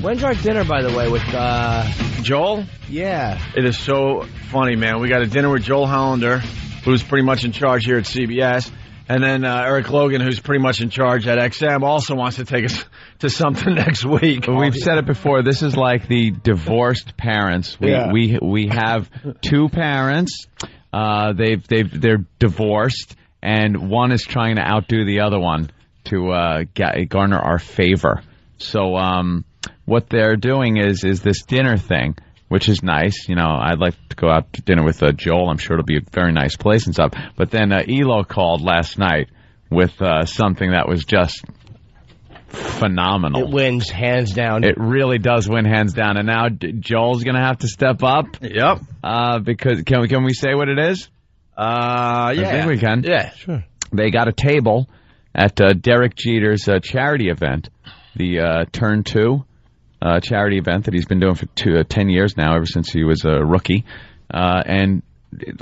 When's our dinner, by the way, with Joel? Yeah. It is so funny, man. We got a dinner with Joel Hollander, who's pretty much in charge here at CBS. And then Eric Logan, who's pretty much in charge at XM, also wants to take us to something next week. We've said it before. This is like the divorced parents. We have two parents. They're divorced, and one is trying to outdo the other one to garner our favor. So what they're doing is this dinner thing, which is nice. You know, I'd like to go out to dinner with Joel. I'm sure it'll be a very nice place and stuff. But then Elo called last night with something that was just phenomenal. It wins hands down. It really does win hands down. And now Joel's going to have to step up. Yep. Because can we say what it is? Yeah. I think we can. Yeah, sure. They got a table at Derek Jeter's charity event, the Turn 2 charity event that he's been doing for 10 years now, ever since he was a rookie. And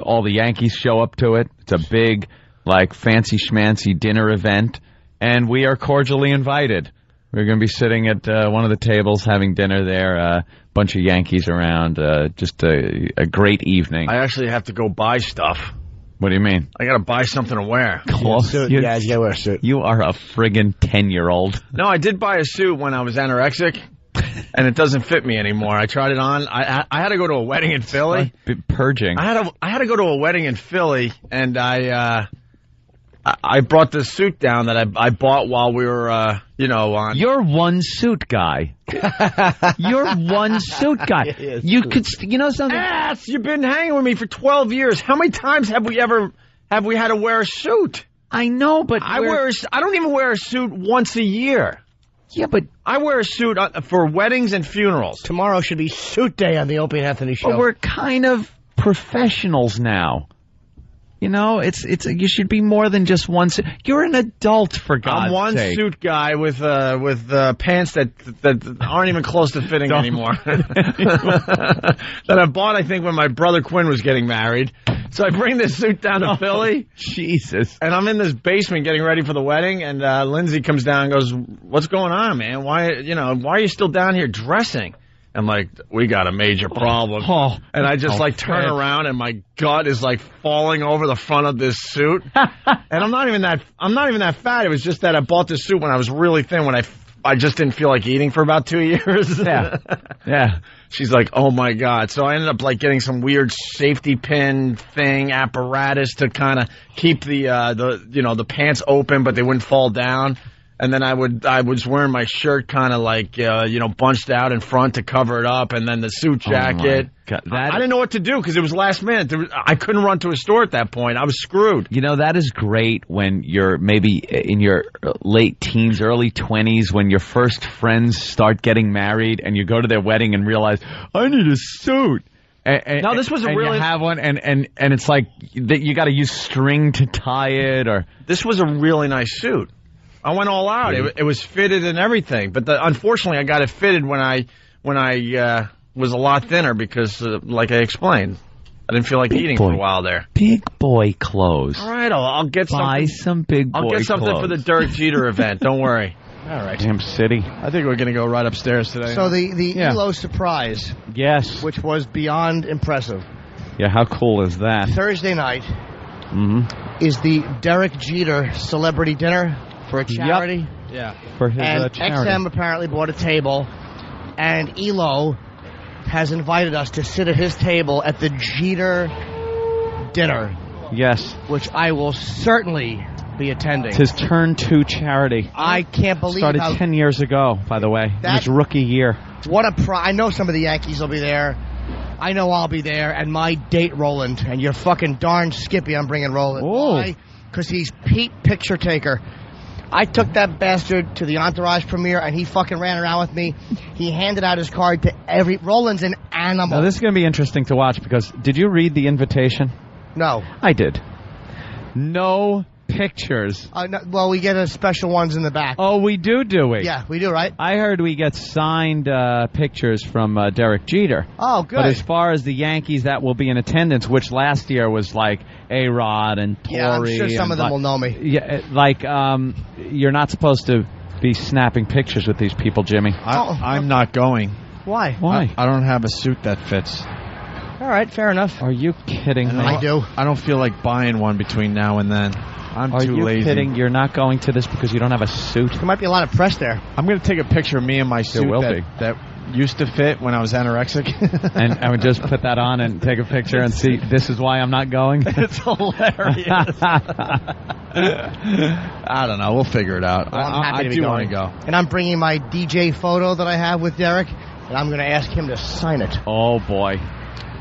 all the Yankees show up to it. It's a big, like, fancy schmancy dinner event. And we are cordially invited. We're going to be sitting at one of the tables having dinner there. A bunch of Yankees around. Just a great evening. I actually have to go buy stuff. What do you mean? I got to buy something to wear. Suit. You got to wear a suit. You are a friggin' 10-year-old. No, I did buy a suit when I was anorexic, and it doesn't fit me anymore. I tried it on. I had to go to a wedding in Philly. Purging. I had to go to a wedding in Philly, and I brought this suit down that I bought while we were, on. You're one suit guy. You're one suit guy. You could, something. Ass, you've been hanging with me for 12 years. How many times have we had to wear a suit? I know, but I don't even wear a suit once a year. Yeah, but I wear a suit for weddings and funerals. Tomorrow should be suit day on the Opie and Anthony show. But we're kind of professionals now. You know, you should be more than just one suit. You're an adult, for God's sake. I'm one suit guy with pants that aren't even close to fitting anymore. That I bought, I think, when my brother Quinn was getting married. So I bring this suit down to Philly. Jesus. And I'm in this basement getting ready for the wedding, and Lindsay comes down and goes, "What's going on, man? Why are you still down here dressing?" I'm like, "We got a major problem." And I just turn around, and my gut is like falling over the front of this suit. And I'm not even that fat. It was just that I bought this suit when I was really thin, when I just didn't feel like eating for about 2 years. Yeah. She's like, "Oh my God." So I ended up getting some weird safety pin thing apparatus to kind of keep the pants open, but they wouldn't fall down. And then I was wearing my shirt kind of bunched out in front to cover it up, and then the suit jacket. I didn't know what to do because it was last minute. I couldn't run to a store at that point. I was screwed. You know, that is great when you're maybe in your late teens, early 20s, when your first friends start getting married, and you go to their wedding and realize, I need a suit. No, this was you have one, and it's like that you got to use string to tie it, or this was a really nice suit. I went all out. It was fitted and everything, but unfortunately, I got it fitted when I was a lot thinner because, like I explained, I didn't feel like eating for a while there. Big boy clothes. All right, I'll get some big boy clothes. I'll get something for the Derek Jeter event. Don't worry. All right. Damn city. I think we're going to go right upstairs today. So the Elo surprise. Yes. Which was beyond impressive. Yeah, how cool is that? Thursday night is the Derek Jeter celebrity dinner for a charity. Yep. Yeah. For his charity. XM apparently bought a table, and Elo has invited us to sit at his table at the Jeter dinner. Yes. Which I will certainly be attending. It's his Turn 2 charity. I can't believe Started 10 years ago, by the way. His rookie year. What I know some of the Yankees will be there. I know I'll be there. And my date, Roland. And you're fucking darn skippy I'm bringing Roland. Why? Because he's Pete Picture Taker. I took that bastard to the Entourage premiere, and he fucking ran around with me. He handed out his card to Roland's an animal. Now, this is going to be interesting to watch, because did you read the invitation? No. I did. No pictures. No, well, we get special ones in the back. Oh, we do we? Yeah, we do, right? I heard we get signed pictures from Derek Jeter. Oh, good. But as far as the Yankees that will be in attendance, which last year was like A-Rod and Torrey. Yeah, I'm sure some of them will know me. Yeah, you're not supposed to be snapping pictures with these people, Jimmy. I'm not going. Why? Why? I don't have a suit that fits. All right, fair enough. Are you kidding me? I do. I don't feel like buying one between now and then. I'm too lazy. Are you kidding? You're not going to this because you don't have a suit? There might be a lot of press there. I'm going to take a picture of me in my suit that used to fit when I was anorexic. And I would just put that on and take a picture and see, this is why I'm not going? It's hilarious. I don't know. We'll figure it out. Well, I'm happy to be want to going. go. And I'm bringing my DJ photo that I have with Derek, and I'm going to ask him to sign it. Oh, boy.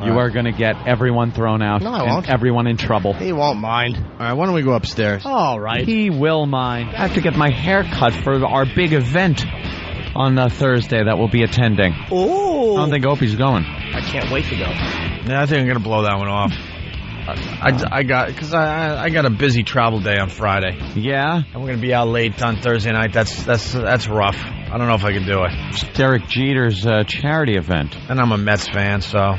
You are going to get everyone thrown out. No, I won't. And everyone in trouble. He won't mind. All right, why don't we go upstairs? All right. He will mind. I have to get my hair cut for our big event on Thursday that we'll be attending. Oh. I don't think Opie's going. I can't wait to go. Yeah, I think I'm going to blow that one off. I got a busy travel day on Friday. Yeah? And we're going to be out late on Thursday night. That's rough. I don't know if I can do it. It's Derek Jeter's charity event. And I'm a Mets fan, so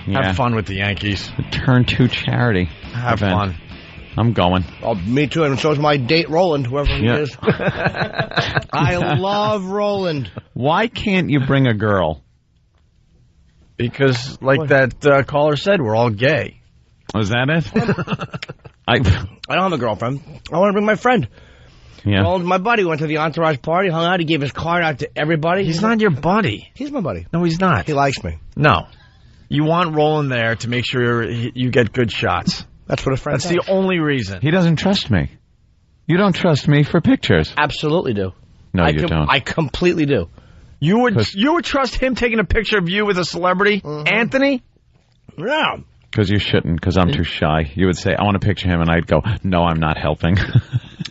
Yeah. have fun with the Yankees. The Turn 2 charity Have event. fun. I'm going. Oh, me too, and so's my date Roland, whoever he is. I love Roland. Why can't you bring a girl? Because, like that caller said, we're all gay. Was that it? I don't have a girlfriend. I want to bring my friend. Yeah. Roland's my buddy. Went to the entourage party, hung out. He gave his card out to everybody. He's not your buddy. He's my buddy. No, he's not. He likes me. No. You want Roland there to make sure you get good shots. That's what a friend That's the only reason. He doesn't trust me. You don't trust me for pictures. Absolutely do. No, you don't. I completely do. You would trust him taking a picture of you with a celebrity, Anthony? Yeah. Because you shouldn't, because I'm too shy. You would say, I want to picture him, and I'd go, no, I'm not helping.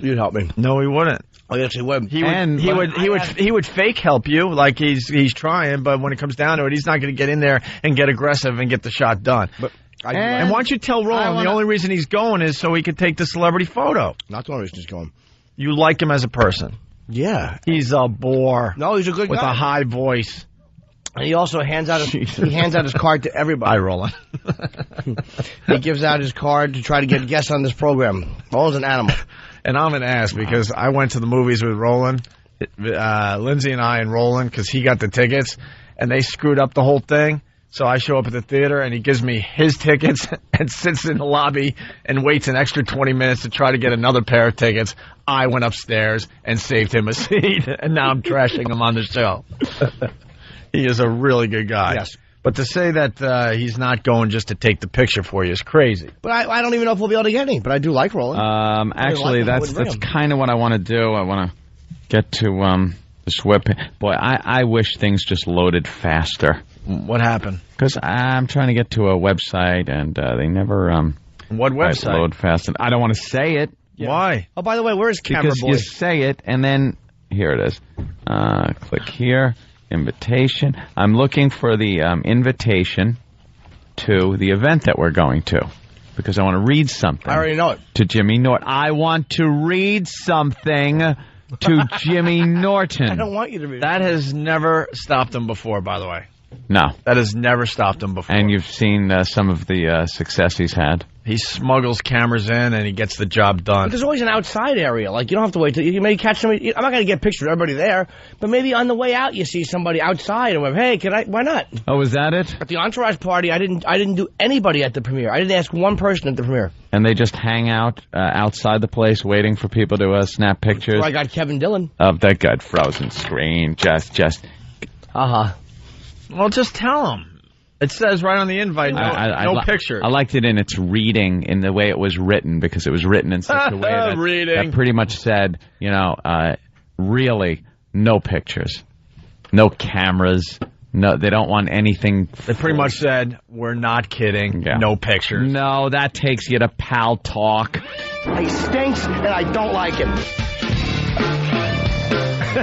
You'd help me. No, he wouldn't. Oh, yes, he would. He would fake help you like he's trying, but when it comes down to it, he's not going to get in there and get aggressive and get the shot done. But and why don't you tell Roland the only reason he's going is so he could take the celebrity photo? Not the only reason he's going. You like him as a person. Yeah. He's a bore. No, he's a good with guy. a high voice. And he also hands out his card to everybody. Hi, Roland. He gives out his card to try to get guests on this program. Roland's an animal. And I'm an ass because I went to the movies with Roland, Lindsay and I and Roland, because he got the tickets, and they screwed up the whole thing. So I show up at the theater, and he gives me his tickets and sits in the lobby and waits an extra 20 minutes to try to get another pair of tickets. I went upstairs and saved him a seat, and now I'm trashing him on the show. He is a really good guy. Yes. But to say that he's not going just to take the picture for you is crazy. But I don't even know if we'll be able to get any. But I do like Roland. Actually, that's kind of what I want to do. I want to get to this web. Boy, I wish things just loaded faster. What happened? Because I'm trying to get to a website, and they never what website? Load fast. And I don't want to say it. Yeah. Why? Oh, by the way, where's Camera because Boy? You say it, and then here it is. Click here. Invitation. I'm looking for the invitation to the event that we're going to because I want to read something. I already know it. To Jimmy Norton. I want to read something to Jimmy Norton. I don't want you to read. That has never stopped him before, by the way. No. That has never stopped him before. And you've seen some of the success he's had. He smuggles cameras in and he gets the job done. But there's always an outside area. Like, you don't have to wait till you may catch somebody. I'm not going to get a picture of everybody there, but maybe on the way out you see somebody outside and went, hey, why not? Oh, was that it? At the entourage party, I didn't do anybody at the premiere. I didn't ask one person at the premiere. And they just hang out outside the place waiting for people to snap pictures. Well, I got Kevin Dillon. Of that good frozen screen. Just. Uh-huh. Well, just tell him. It says right on the invite, no pictures. I liked it in its reading, in the way it was written, because it was written in such a way that pretty much said, really, no pictures, no cameras, no, they don't want anything. They pretty much said, we're not kidding, no pictures. No, that takes you to pal talk. He stinks, and I don't like him. He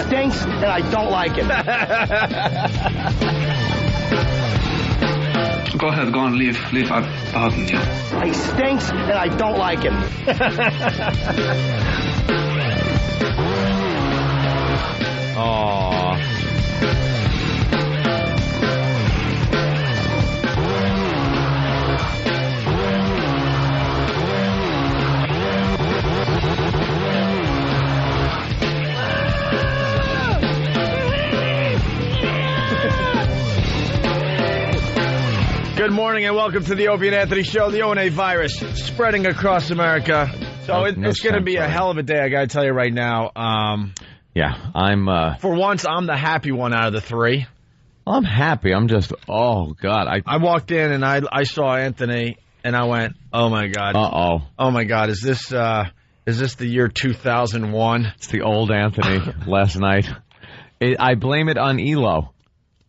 stinks, and I don't like him. Go ahead, go on, leave out with you. He stinks, and I don't like him. Aww. Good morning and welcome to the Opie and Anthony Show. The O&A virus spreading across America. So it's going to be a hell of a day, I got to tell you right now. For once, I'm the happy one out of the three. I'm happy. I'm just, oh, God. I walked in and I saw Anthony and I went, oh, my God. Uh-oh. Oh, my God. Is this the year 2001? It's the old Anthony last night. I blame it on ELO.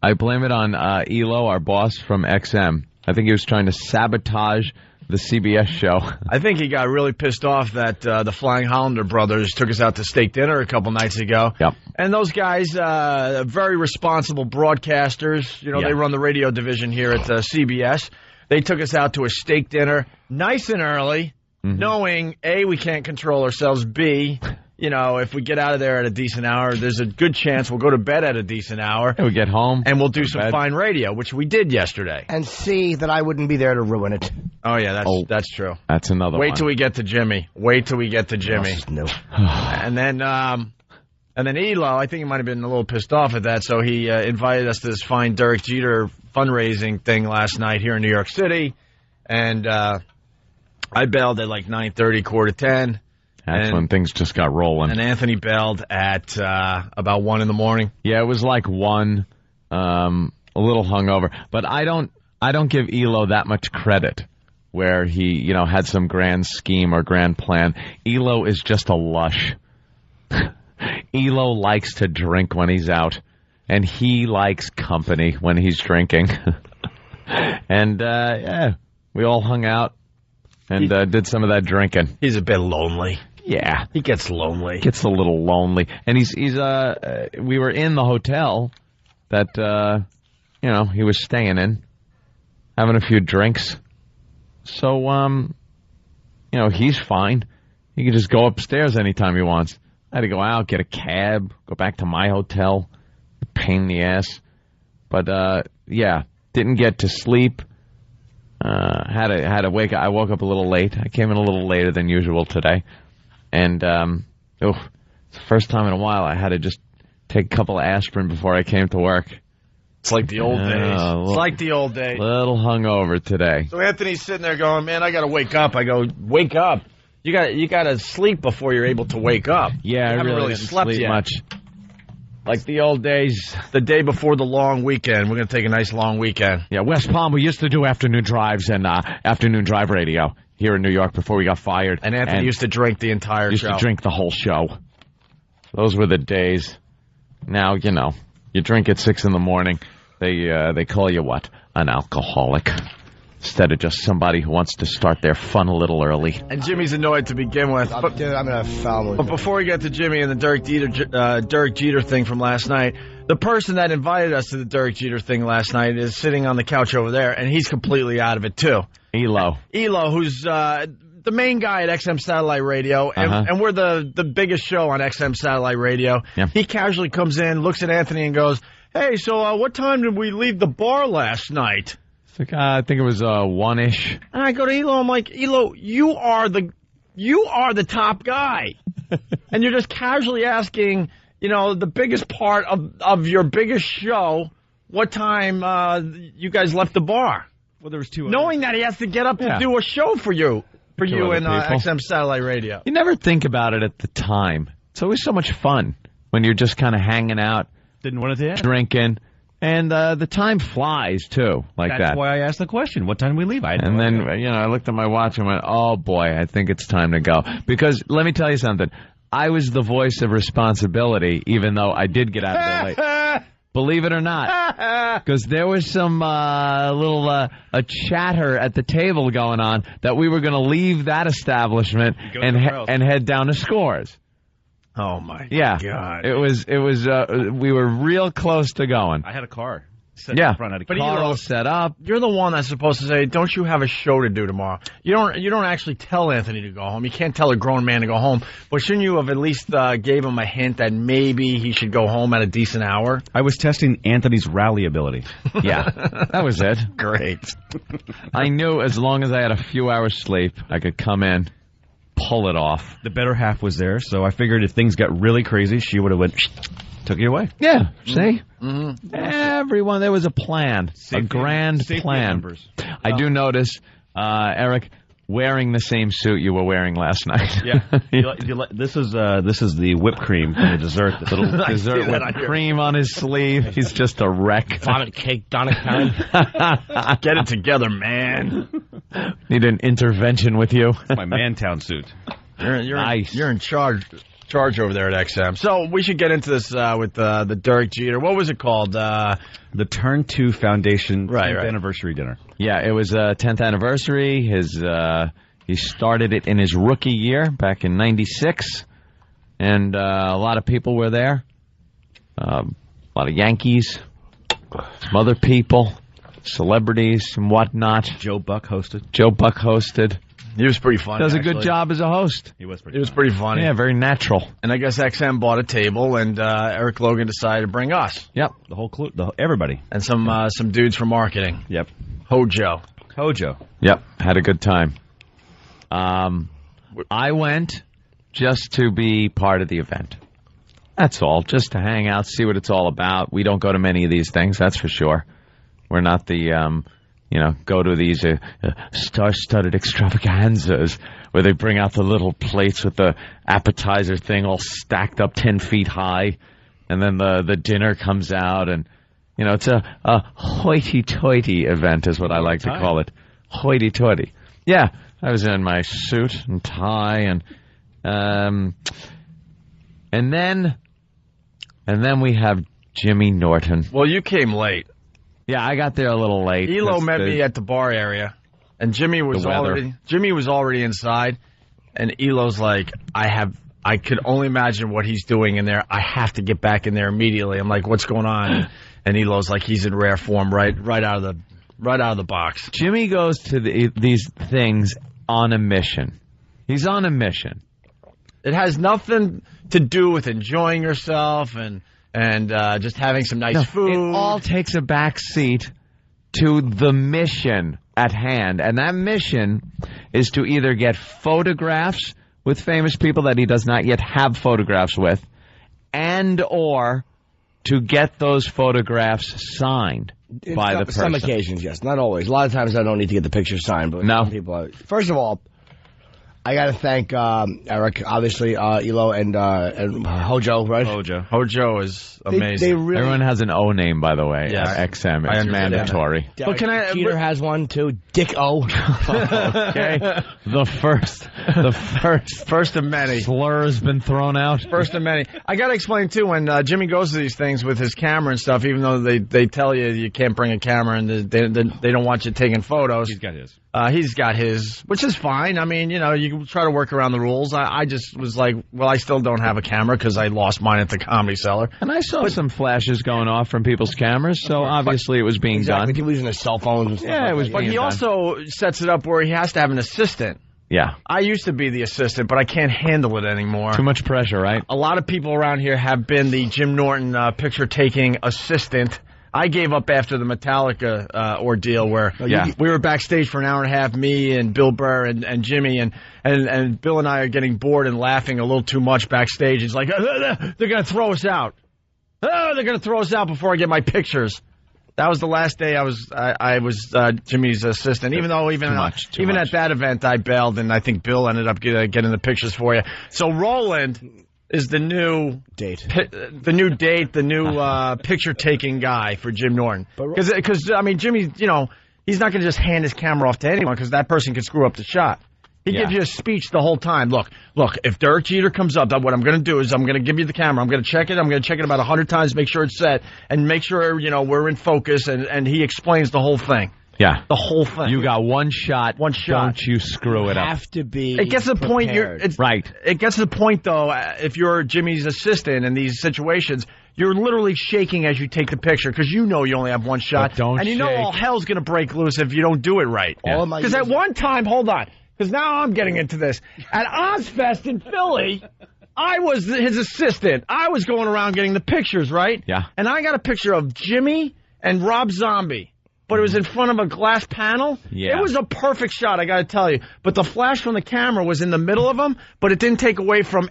I blame it on ELO, our boss from XM. I think he was trying to sabotage the CBS show. I think he got really pissed off that the Flying Hollander brothers took us out to steak dinner a couple nights ago. Yep. And those guys, very responsible broadcasters. You know, They run the radio division here at CBS. They took us out to a steak dinner nice and early, knowing, A, we can't control ourselves, B, you know, if we get out of there at a decent hour, there's a good chance we'll go to bed at a decent hour. And we get home. And we'll do some fine radio, which we did yesterday. And see that I wouldn't be there to ruin it. Oh, yeah, that's true. That's another one. Wait till we get to Jimmy. No. And then Elo, I think he might have been a little pissed off at that, so he invited us to this fine Derek Jeter fundraising thing last night here in New York City. And I bailed at like 9:30, 9:45. That's when things just got rolling. And Anthony bailed at about 1 in the morning. Yeah, it was like 1, a little hungover. But I don't give Elo that much credit where he, you know, had some grand scheme or grand plan. Elo is just a lush. Elo likes to drink when he's out, and he likes company when he's drinking. And, we all hung out and did some of that drinking. He's a bit lonely. Yeah. He gets lonely. Gets a little lonely. And we were in the hotel that, he was staying in, having a few drinks. So, he's fine. He can just go upstairs anytime he wants. I had to go out, get a cab, go back to my hotel. Pain in the ass. But, didn't get to sleep. Had to wake up. I woke up a little late. I came in a little later than usual today. And, it's the first time in a while I had to just take a couple of aspirin before I came to work. It's like the old days. Little hungover today. So Anthony's sitting there going, man, I got to wake up. I go, wake up. You got to sleep before you're able to wake up. Yeah, I really didn't slept sleep yet. much. Like the old days. The day before the long weekend. We're going to take a nice long weekend. Yeah, West Palm, we used to do afternoon drives and afternoon drive radio here in New York before we got fired. And Anthony used to drink the entire show. Used to drink the whole show. Those were the days. Now, you drink at 6 in the morning. They call you what? An alcoholic. Instead of just somebody who wants to start their fun a little early. And Jimmy's annoyed to begin with. I'm going to foul. But before we get to Jimmy and the Derek Jeter thing from last night, the person that invited us to the Derek Jeter thing last night is sitting on the couch over there, and he's completely out of it, too. Elo, who's the main guy at XM Satellite Radio, and we're the biggest show on XM Satellite Radio. Yeah. He casually comes in, looks at Anthony, and goes, hey, so what time did we leave the bar last night? I think it was 1-ish. And I go to Elo, I'm like, Elo, you are the top guy. And you're just casually asking, the biggest part of your biggest show, what time you guys left the bar. Well, there was 2 knowing that he has to get up to do a show for you in XM Satellite Radio. You never think about it at the time. It's always so much fun when you're just kind of hanging out. Didn't want to drinking. And the time flies, too, That's why I asked the question, what time did we leave? I looked at my watch and went, oh, boy, I think it's time to go. Because, let me tell you something, I was the voice of responsibility, even though I did get out of there late. Believe it or not. Because there was some little chatter at the table going on that we were going to leave that establishment and head down to Scores. Oh, my God. It was. We were real close to going. I had a car. Set all set up. You're the one that's supposed to say, don't you have a show to do tomorrow? You don't actually tell Anthony to go home. You can't tell a grown man to go home. But shouldn't you have at least gave him a hint that maybe he should go home at a decent hour? I was testing Anthony's rally ability. Yeah, that was it. Great. I knew as long as I had a few hours sleep, I could come in, pull it off. The better half was there, so I figured if things got really crazy, she would have took you away. Yeah, see? Mm-hmm. Everyone, there was a plan, a grand plan. I do notice, Eric, wearing the same suit you were wearing last night. Yeah. This is the whipped cream from the dessert. The little dessert with cream on his sleeve. He's just a wreck. Vomit cake, Donna kind. Get it together, man. Need an intervention with you. My Mantown suit. You're nice. You're in charge over there at XM. So we should get into this with the Derek Jeter. What was it called? The Turn 2 Foundation 10th anniversary dinner. Yeah, it was 10th anniversary. He started it in his rookie year back in '96, and a lot of people were there. A lot of Yankees, some other people, celebrities and whatnot. Joe Buck hosted. He was pretty funny. Does a good job as a host. He was pretty funny. Yeah, very natural. And I guess XM bought a table, and Eric Logan decided to bring us. Yep, the whole everybody, and some dudes from marketing. Yep, Hojo. Yep, had a good time. I went just to be part of the event. That's all, just to hang out, see what it's all about. We don't go to many of these things, that's for sure. We're not the go to these star-studded extravaganzas where they bring out the little plates with the appetizer thing all stacked up 10 feet high, and then the dinner comes out, and it's a hoity-toity event is what I like to call it. Hoity-toity. Yeah, I was in my suit and tie, and then we have Jimmy Norton. Well, you came late. Yeah, I got there a little late. Elo met me at the bar area, and Jimmy was already inside, and Elo's like, I could only imagine what he's doing in there. I have to get back in there immediately. I'm like, what's going on? And Elo's like, he's in rare form right out of the box. Jimmy goes to these things on a mission. He's on a mission. It has nothing to do with enjoying yourself and just having some nice food. It all takes a back seat to the mission at hand. And that mission is to either get photographs with famous people that he does not yet have photographs with, and or to get those photographs signed by the person. Some occasions, yes. Not always. A lot of times I don't need to get the picture signed. But no. Some people first of all, I got to thank Eric, obviously, Elo, and Hojo, right? Hojo is amazing. Everyone has an O name, by the way. Yes. XM. It's mandatory. But Jeter has one, too. Dick O. Okay. The first of many. Slur has been thrown out. First of many. I got to explain, too, when Jimmy goes to these things with his camera and stuff, even though they tell you can't bring a camera and they don't want you taking photos. He's got his. He's got his, which is fine. I mean, you can try to work around the rules. I just was like, well, I still don't have a camera because I lost mine at the Comedy Cellar. And I saw some flashes going off from people's cameras, so obviously it was being done. People using their cell phones and stuff. Yeah, it was But he also sets it up where he has to have an assistant. Yeah. I used to be the assistant, but I can't handle it anymore. Too much pressure, right? A lot of people around here have been the Jim Norton picture-taking assistant. I gave up after the Metallica ordeal where we were backstage for an hour and a half, me and Bill Burr and Jimmy, and Bill and I are getting bored and laughing a little too much backstage. It's like, they're going to throw us out. They're going to throw us out before I get my pictures. That was the last day I was Jimmy's assistant, even though even at that event I bailed, and I think Bill ended up getting the pictures for you. So Roland is the new date, the new picture-taking guy for Jim Norton. Because I mean, Jimmy, he's not going to just hand his camera off to anyone because that person could screw up the shot. He gives you a speech the whole time. Look, if Derek Jeter comes up, what I'm going to do is I'm going to give you the camera. I'm going to check it. I'm going to check it about 100 times, make sure it's set, and make sure, we're in focus, and he explains the whole thing. Yeah. The whole thing. You got one shot. Don't you screw it up. Have to be. It gets to the point. Right. It gets to the point, though, if you're Jimmy's assistant in these situations, you're literally shaking as you take the picture because you only have one shot. But don't and all hell's going to break loose if you don't do it right. Because at one time, hold on, because now I'm getting into this. At Ozfest in Philly, I was his assistant. I was going around getting the pictures, right? Yeah. And I got a picture of Jimmy and Rob Zombie. but it was in front of a glass panel. Yeah. It was a perfect shot, I got to tell you. But the flash from the camera was in the middle of them, but it didn't take away from.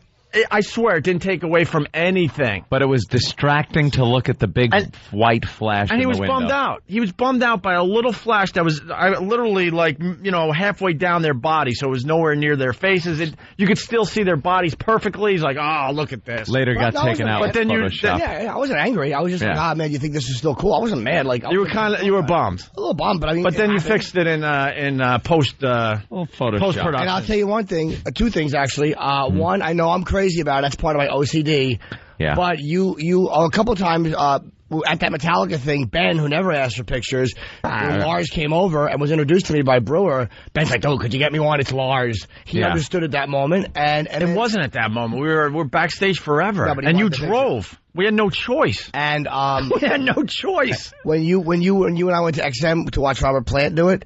I swear, it didn't take away from anything. But it was distracting to look at the big white flash. And he in was the window. bummed out. He was bummed out by a little flash that was literally like, halfway down their body, so it was nowhere near their faces. You could still see their bodies perfectly. He's like, oh, look at this. Later got taken out. But then I wasn't angry. I was just like, man, you think this is still cool? I wasn't mad. Like you were bummed. A little bummed, but I mean. But then you fixed it in post production. And I'll tell you one thing, two things actually. One, I know I'm crazy about it. That's part of my OCD. Yeah. But you a couple times at that Metallica thing, Ben, who never asked for pictures, when Lars came over and was introduced to me by Brewer, Ben's like, "Oh, could you get me one? It's Lars." He understood at that moment, and it wasn't at that moment. We're backstage forever, and you drove. We had no choice, and we had no choice. When you and I went to XM to watch Robert Plant do it.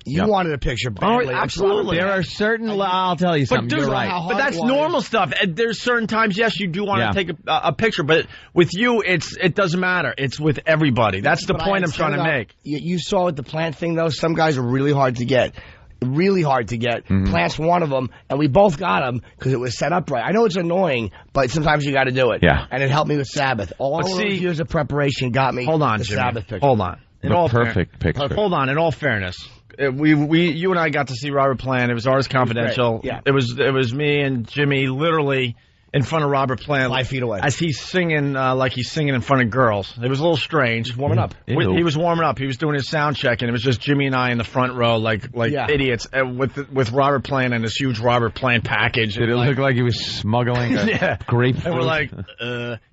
You wanted a picture badly. Oh, absolutely. There are certain... I'll tell you something. But, dude, you're right. But that's normal stuff. There's certain times, yes, you do want to take a picture, but with you, it doesn't matter. It's with everybody. That's the point I'm trying to make. You saw with the Plant thing, though, some guys are really hard to get. Really hard to get. Plant's one of them, and we both got him because it was set up right. I know it's annoying, but sometimes you got to do it. Yeah. And it helped me with Sabbath. All those years of preparation got me the Sabbath picture. Hold on. Perfect picture. Hold on. In all fairness, you and I got to see Robert Plant. It was Ars Confidential. Yeah. It was me and Jimmy literally in front of Robert Plant, 5 feet away, as he's singing like he's singing in front of girls. It was a little strange. Warming up. He was warming up. He was doing his sound check, and it was just Jimmy and I in the front row, like idiots, with Robert Plant and this huge Robert Plant package. Did it look like he was smuggling a grapefruit? And we're like,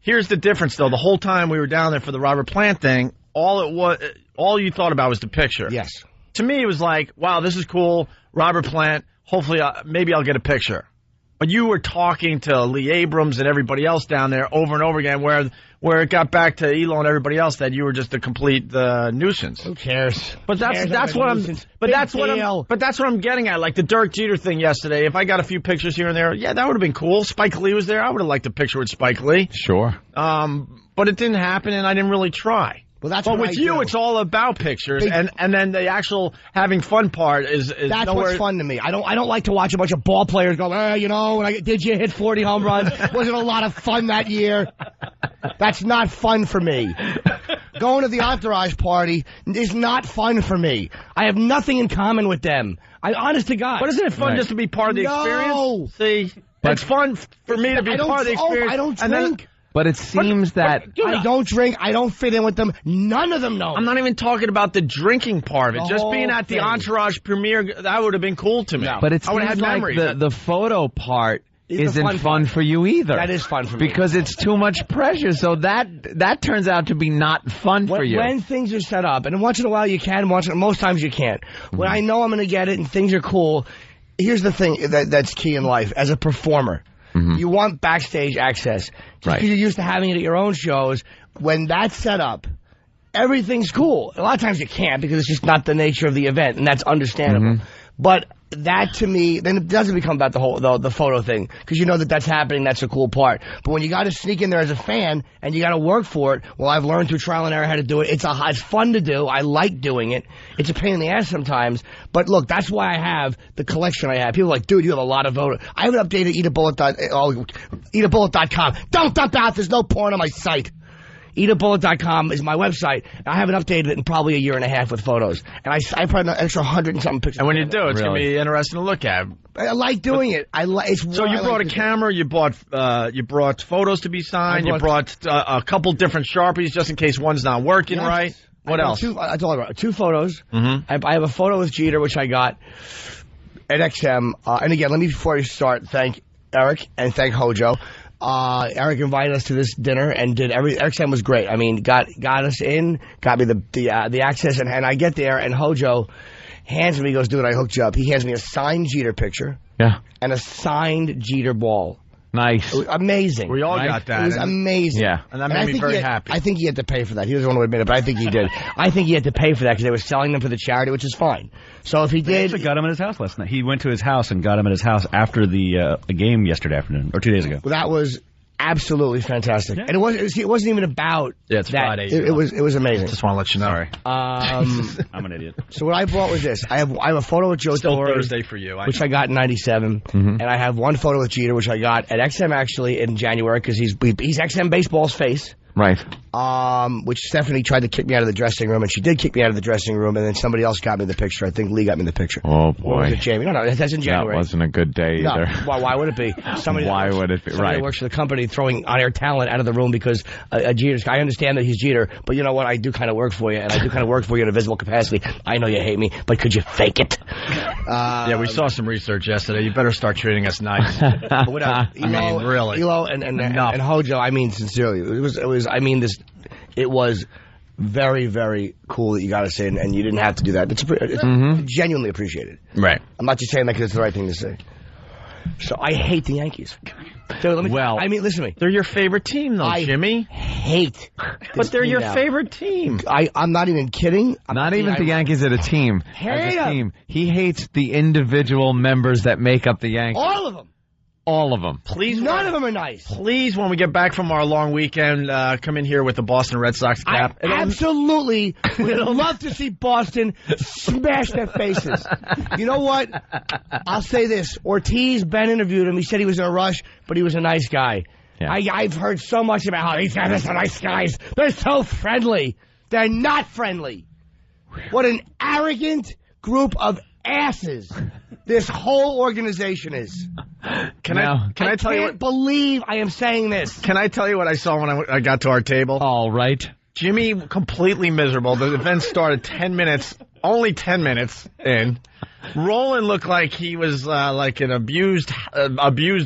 here's the difference, though. The whole time we were down there for the Robert Plant thing, all you thought about was the picture. Yes. To me, it was like, wow, this is cool. Robert Plant, hopefully, maybe I'll get a picture. But you were talking to Lee Abrams and everybody else down there over and over again, where it got back to Elo and everybody else that you were just a complete nuisance. Who cares? But that's what I'm getting at. Like the Dirk Jeter thing yesterday. If I got a few pictures here and there, that would have been cool. Spike Lee was there. I would have liked a picture with Spike Lee. Sure. But it didn't happen, and I didn't really try. Well, but with you, it's all about pictures, and then the actual having fun part is that's what's fun to me. I don't like to watch a bunch of ball players go, did you hit 40 home runs? Was it a lot of fun that year? That's not fun for me. Going to the entourage party is not fun for me. I have nothing in common with them. Honest to God. But isn't it fun just to be part of the experience? See, it's fun for me to be part of the experience. I don't drink. But it seems that... I don't drink. I don't fit in with them. None of them know. I'm not even talking about the drinking part of it. Just being at the Entourage premiere, that would have been cool to me. No. But it seems like the photo part isn't fun for you either. That is fun for me. Because it's too much pressure. So that turns out to be not fun for you. When things are set up, and once in a while you can, most times you can't. When I know I'm going to get it and things are cool, here's the thing that's key in life. As a performer, you want backstage access. Just because you're used to having it at your own shows, when that's set up, everything's cool. A lot of times you can't because it's just not the nature of the event, and that's understandable. But that, to me, then it doesn't become about the photo thing, because you know that's happening, that's a cool part. But when you got to sneak in there as a fan, and you got to work for it, well, I've learned through trial and error how to do it. It's fun to do. I like doing it. It's a pain in the ass sometimes. But look, that's why I have the collection I have. People are like, dude, you have a lot of photos. I haven't updated eatabullet.com. Don't dump out. There's no porn on my site. eatabullet.com is my website. I haven't updated it in probably a year and a half with photos. And I put an extra 100 and something pictures. And when you do, it's going to be interesting to look at. I like doing it. So you brought a camera, you brought photos to be signed, you brought a couple different Sharpies just in case one's not working right. What else? I told you, 2 photos. I have a photo with Jeter, which I got at XM. And again, let me, before I start, thank Eric and thank Hojo. Eric invited us to this dinner and did XM was great. I mean, got us in, got me the access, and I get there, and Hojo hands me, he goes, dude, I hooked you up. He hands me a signed Jeter picture. Yeah. And a signed Jeter ball. Nice. Amazing. We all got that. It was amazing. Yeah. And that made me very happy. I think he had to pay for that. He doesn't want to admit it, but I think he did. I think he had to pay for that because they were selling them for the charity, which is fine. So if he did... They actually got him at his house last night. He went to his house and got him at his house after the game yesterday afternoon, or 2 days ago. Well, that was... absolutely fantastic. And it wasn't even about it's that. Friday. It was amazing. Just want to let you know. Sorry. I'm an idiot. So what I brought was this. I have a photo with Joe Still Torre, Thursday for you. which I got in '97, and I have one photo with Jeter, which I got at XM actually in January because he's XM Baseball's face. Right. Which Stephanie tried to kick me out of the dressing room, and she did kick me out of the dressing room, and then somebody else got me the picture. I think Lee got me the picture. Oh, boy. Or was it Jamie? No, that's in January. That wasn't a good day either. No. Why would it be? Why would it be? Somebody Right. that works for the company throwing on-air talent out of the room because Jeter's. I understand that he's Jeter, but you know what? I do kind of work for you, and I do kind of work for you in a visible capacity. I know you hate me, but could you fake it? Yeah, we saw some research yesterday. You better start treating us nice. But without, really. Elo and Hojo, I mean sincerely. It was very, very cool that you got us in, and you didn't have to do that. It's genuinely appreciated. Right. I'm not just saying that because it's the right thing to say. So I hate the Yankees. So listen to me. They're your favorite team, though, Jimmy. Hate. But they're your favorite team. I'm not even kidding. Not even the Yankees as a team. He hates the individual members that make up the Yankees. All of them. All of them. Please, none of them are nice. Please, when we get back from our long weekend, come in here with the Boston Red Sox cap. I absolutely would love to see Boston smash their faces. You know what? I'll say this. Ortiz, Ben interviewed him. He said he was in a rush, but he was a nice guy. Yeah. I've heard so much about how these guys are nice guys. They're so friendly. They're not friendly. What an arrogant group of asses this whole organization is. Can I tell you? I can't believe I am saying this. Can I tell you what I saw when I got to our table? All right. Jimmy, completely miserable. The event started only 10 minutes in. Roland looked like he was like an abused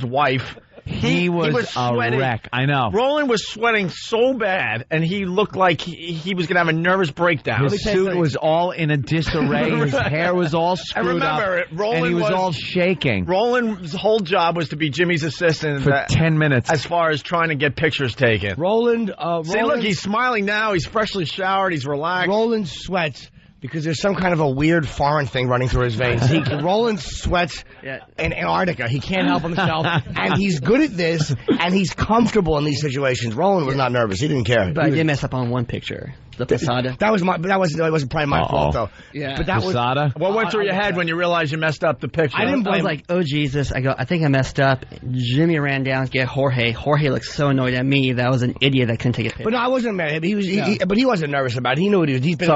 wife. He was a wreck. I know. Roland was sweating so bad, and he looked like he was going to have a nervous breakdown. His suit was all in a disarray. His hair was all screwed up. And he was all shaking. Roland's whole job was to be Jimmy's assistant for 10 minutes. As far as trying to get pictures taken. Roland, see, look, he's smiling now. He's freshly showered. He's relaxed. Roland sweats because there's some kind of a weird foreign thing running through his veins. Roland sweats in Antarctica. He can't help himself, and he's good at this, and he's comfortable in these situations. Roland was not nervous. He didn't care. But I did mess up on one picture. The Posada. That wasn't probably my fault though. Yeah. But that Posada? What went through your head when you realized you messed up the picture? I was like, oh Jesus! I think I messed up. Jimmy ran down to get Jorge. Jorge looked so annoyed at me that I was an idiot that couldn't take a picture. But no, I wasn't mad at him. But he wasn't nervous about it. He knew what he was. He's been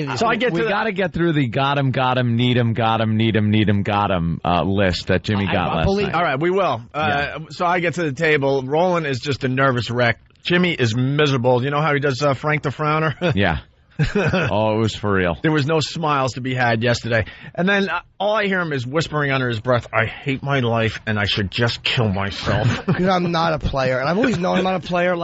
we got to get through the got him, need him, need him list that Jimmy got last night. All right, we will. So I get to the table. Roland is just a nervous wreck. Jimmy is miserable. You know how he does Frank the Frowner? Yeah. Oh, it was for real. There was no smiles to be had yesterday. And then all I hear him is whispering under his breath, I hate my life and I should just kill myself. Because I'm not a player. And I've always known I'm not a player. I'm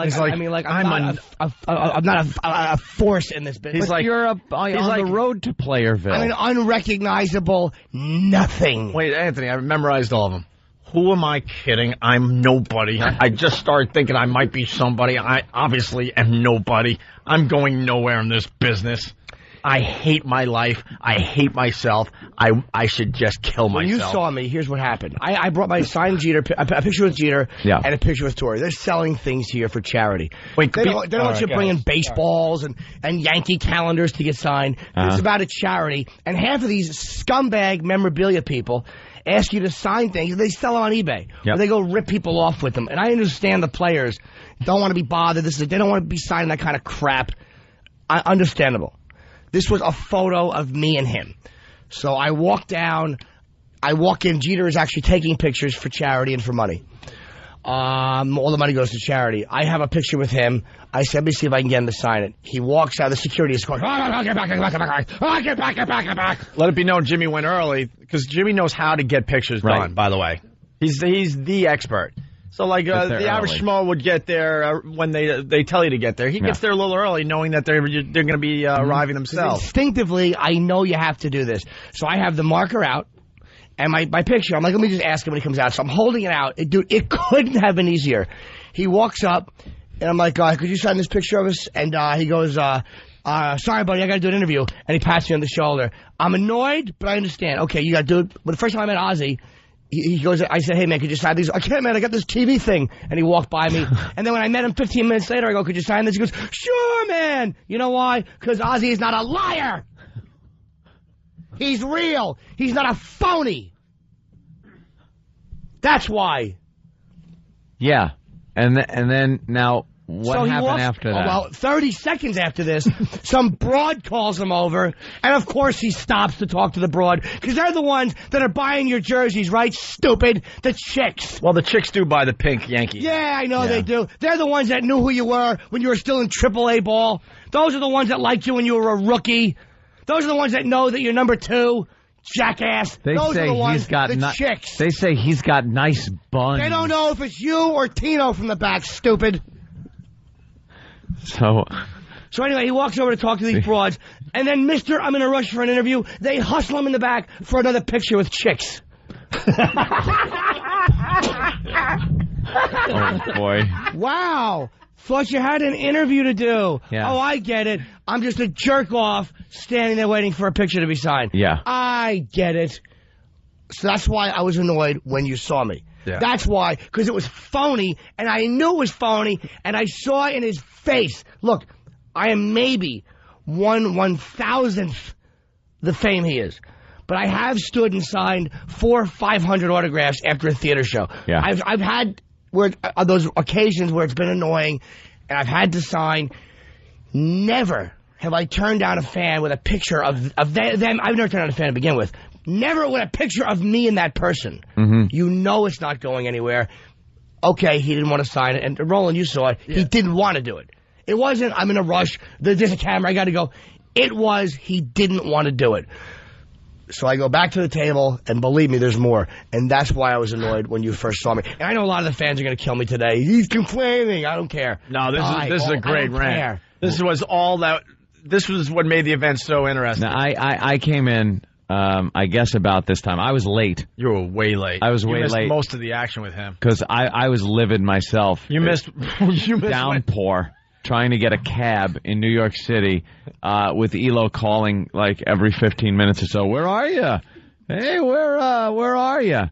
not a force in this business. He's like, you're on the road to Playerville. I'm an unrecognizable nothing. Wait, Anthony, I memorized all of them. Who am I kidding? I'm nobody. I just started thinking I might be somebody. I obviously am nobody. I'm going nowhere in this business. I hate my life. I hate myself. I should just kill myself. When you saw me, here's what happened. I brought my signed Jeter, a picture with Jeter, and a picture with Torre. They're selling things here for charity. Wait, they don't want you bringing baseballs and Yankee calendars to get signed. It's about a charity, and half of these scumbag memorabilia people ask you to sign things. They sell them on eBay. Or they go rip people off with them. And I understand the players don't want to be bothered. They don't want to be signing that kind of crap. Understandable. This was a photo of me and him. So I walk in. Jeter is actually taking pictures for charity and for money. All the money goes to charity. I have a picture with him. I said, let me see if I can get him to sign it. He walks out. The security is going, get back. Let it be known Jimmy went early because Jimmy knows how to get pictures done, by the way. He's the expert. So, like, the average schmo would get there when they tell you to get there. He gets there a little early knowing that they're going to be arriving themselves. Instinctively, I know you have to do this. So I have the marker out. And my picture, I'm like, let me just ask him when he comes out. So I'm holding it out. Dude, it couldn't have been easier. He walks up, and I'm like, could you sign this picture of us? And he goes, sorry, buddy, I got to do an interview. And he pats me on the shoulder. I'm annoyed, but I understand. Okay, you got to do it. But the first time I met Ozzy, he goes, I said, hey, man, could you sign these? I can't, man, I got this TV thing. And he walked by me. And then when I met him 15 minutes later, I go, could you sign this? He goes, sure, man. You know why? Because Ozzy is not a liar. He's real. He's not a phony. That's why. Yeah. And then now, what happened after that? Well, 30 seconds after this, some broad calls him over, and of course he stops to talk to the broad, because they're the ones that are buying your jerseys, right, stupid? The chicks. Well, the chicks do buy the pink Yankee. Yeah, I know they do. They're the ones that knew who you were when you were still in AAA ball. Those are the ones that liked you when you were a rookie. Those are the ones that know that you're number 2. Jackass. Those are the ones, the chicks. They say he's got nice buns. They don't know if it's you or Tino from the back, stupid. So anyway, he walks over to talk to these broads, and then Mr. I'm in a rush for an interview, they hustle him in the back for another picture with chicks. Oh, boy. Wow. Thought you had an interview to do. Yeah. Oh, I get it. I'm just a jerk off standing there waiting for a picture to be signed. Yeah. I get it. So that's why I was annoyed when you saw me. Yeah. That's why, because it was phony, and I knew it was phony, and I saw in his face. Look, I am maybe 1/1000th the fame he is. But I have stood and signed 400 or 500 autographs after a theater show. Yeah. I've had those occasions where it's been annoying, and I've had to sign. Never have I turned down a fan with a picture of them. I've never turned down a fan to begin with. Never with a picture of me and that person. Mm-hmm. You know it's not going anywhere. Okay, he didn't want to sign it. And Roland, you saw it. Yeah. He didn't want to do it. It wasn't, I'm in a rush, there's a camera, I got to go. It was, he didn't want to do it. So I go back to the table, and believe me, there's more. And that's why I was annoyed when you first saw me. And I know a lot of the fans are going to kill me today. He's complaining. I don't care. No, this is a great rant. Care. This was what made the event so interesting. Now, I came in, I guess about this time. I was late. You were way late. I was way late. Most of the action with him. Because I was livid myself. You missed downpour. Trying to get a cab in New York City with Elo calling like every 15 minutes or so. Where are you? Hey, where are you?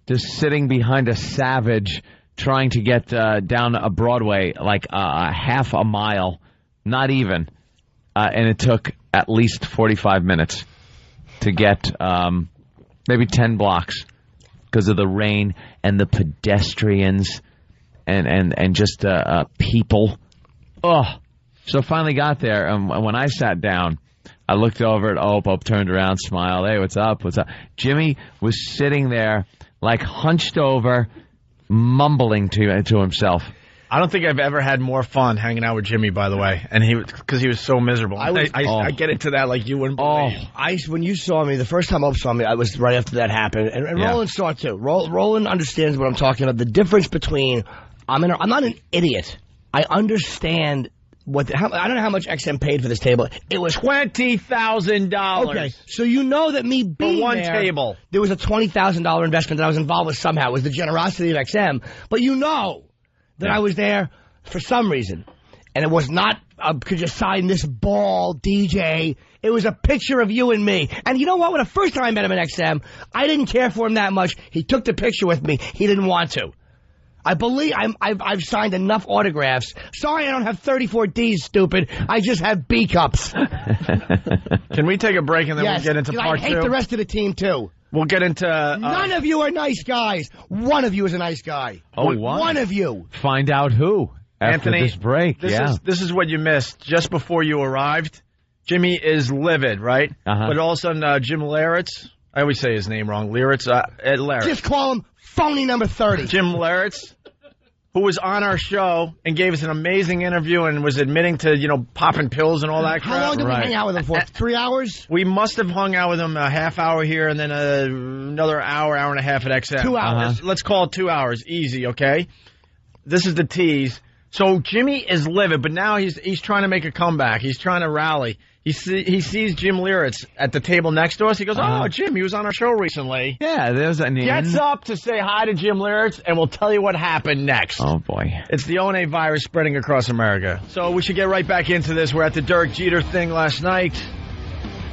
Just sitting behind a Savage trying to get down a Broadway like half a mile, not even. And it took at least 45 minutes to get maybe 10 blocks because of the rain and the pedestrians and just people. Oh, so finally got there, and when I sat down, I looked over at Ope. Ope turned around, smiled. Hey, what's up? What's up? Jimmy was sitting there, like hunched over, mumbling to himself. I don't think I've ever had more fun hanging out with Jimmy, by the way, and because he was so miserable. I get into that like you wouldn't believe. When you saw me, the first time Ope saw me, I was right after that happened, and Roland saw it too. Roland understands what I'm talking about. The difference between I'm not an idiot. I understand I don't know how much XM paid for this table. It was $20,000. Okay, so you know that me being for one there, table, there was a $20,000 investment that I was involved with somehow. It was the generosity of XM, but you know that I was there for some reason, and it was not. Could you sign this ball, DJ? It was a picture of you and me. And you know what? When the first time I met him in XM, I didn't care for him that much. He took the picture with me. He didn't want to. I believe I've signed enough autographs. Sorry I don't have 34 Ds, stupid. I just have B cups. Can we take a break and then we'll get into part 2? I hate the rest of the team, too. We'll get into... None of you are nice guys. One of you is a nice guy. Oh, what? One of you. Find out who after Anthony, this break. This is what you missed. Just before you arrived, Jimmy is livid, right? But all of a sudden, Jim Laritz... I always say his name wrong. Laritz. Just call him phony number 30. Jim Laritz, who was on our show and gave us an amazing interview and was admitting to, popping pills and all that crap. How long did we hang out with him for? 3 hours? We must have hung out with him a half hour here and then another hour and a half at XM. 2 hours. Let's call it 2 hours. Easy, okay? This is the tease. So Jimmy is livid, but now he's trying to make a comeback. He's trying to rally. He sees Jim Liritz at the table next to us. He goes, "Oh, Jim, he was on our show recently." Yeah, there's an Gets up to say hi to Jim Liritz, and we'll tell you what happened next. Oh, boy. It's the ONA virus spreading across America. So we should get right back into this. We're at the Derek Jeter thing last night.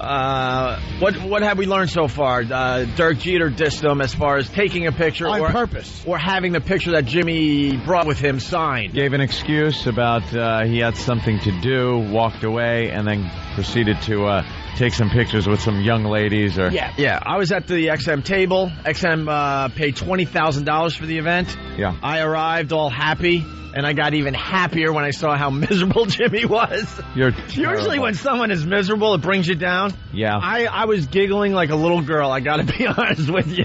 What have we learned so far? Dirk Jeter dissed him as far as taking a picture on purpose, or having the picture that Jimmy brought with him signed. Gave an excuse about he had something to do, walked away, and then proceeded to take some pictures with some young ladies. Yeah. I was at the XM table. XM paid $20,000 for the event. Yeah. I arrived all happy. And I got even happier when I saw how miserable Jimmy was. Usually when someone is miserable, it brings you down. Yeah. I was giggling like a little girl, I gotta be honest with you.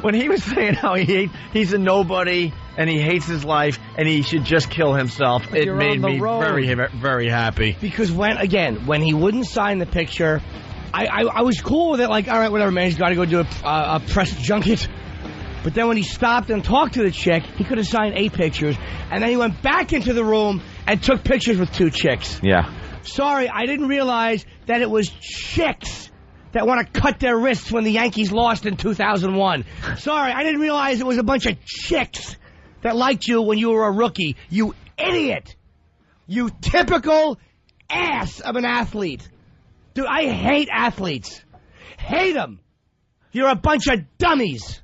When he was saying how he's a nobody and he hates his life and he should just kill himself, it made me very, very happy. Because when he wouldn't sign the picture, I was cool with it. Like, all right, whatever, man, he's got to go do a press junket. But then when he stopped and talked to the chick, he could have signed 8 pictures. And then he went back into the room and took pictures with 2 chicks. Yeah. Sorry, I didn't realize that it was chicks that want to cut their wrists when the Yankees lost in 2001. Sorry, I didn't realize it was a bunch of chicks that liked you when you were a rookie. You idiot. You typical ass of an athlete. Dude, I hate athletes. Hate them. You're a bunch of dummies.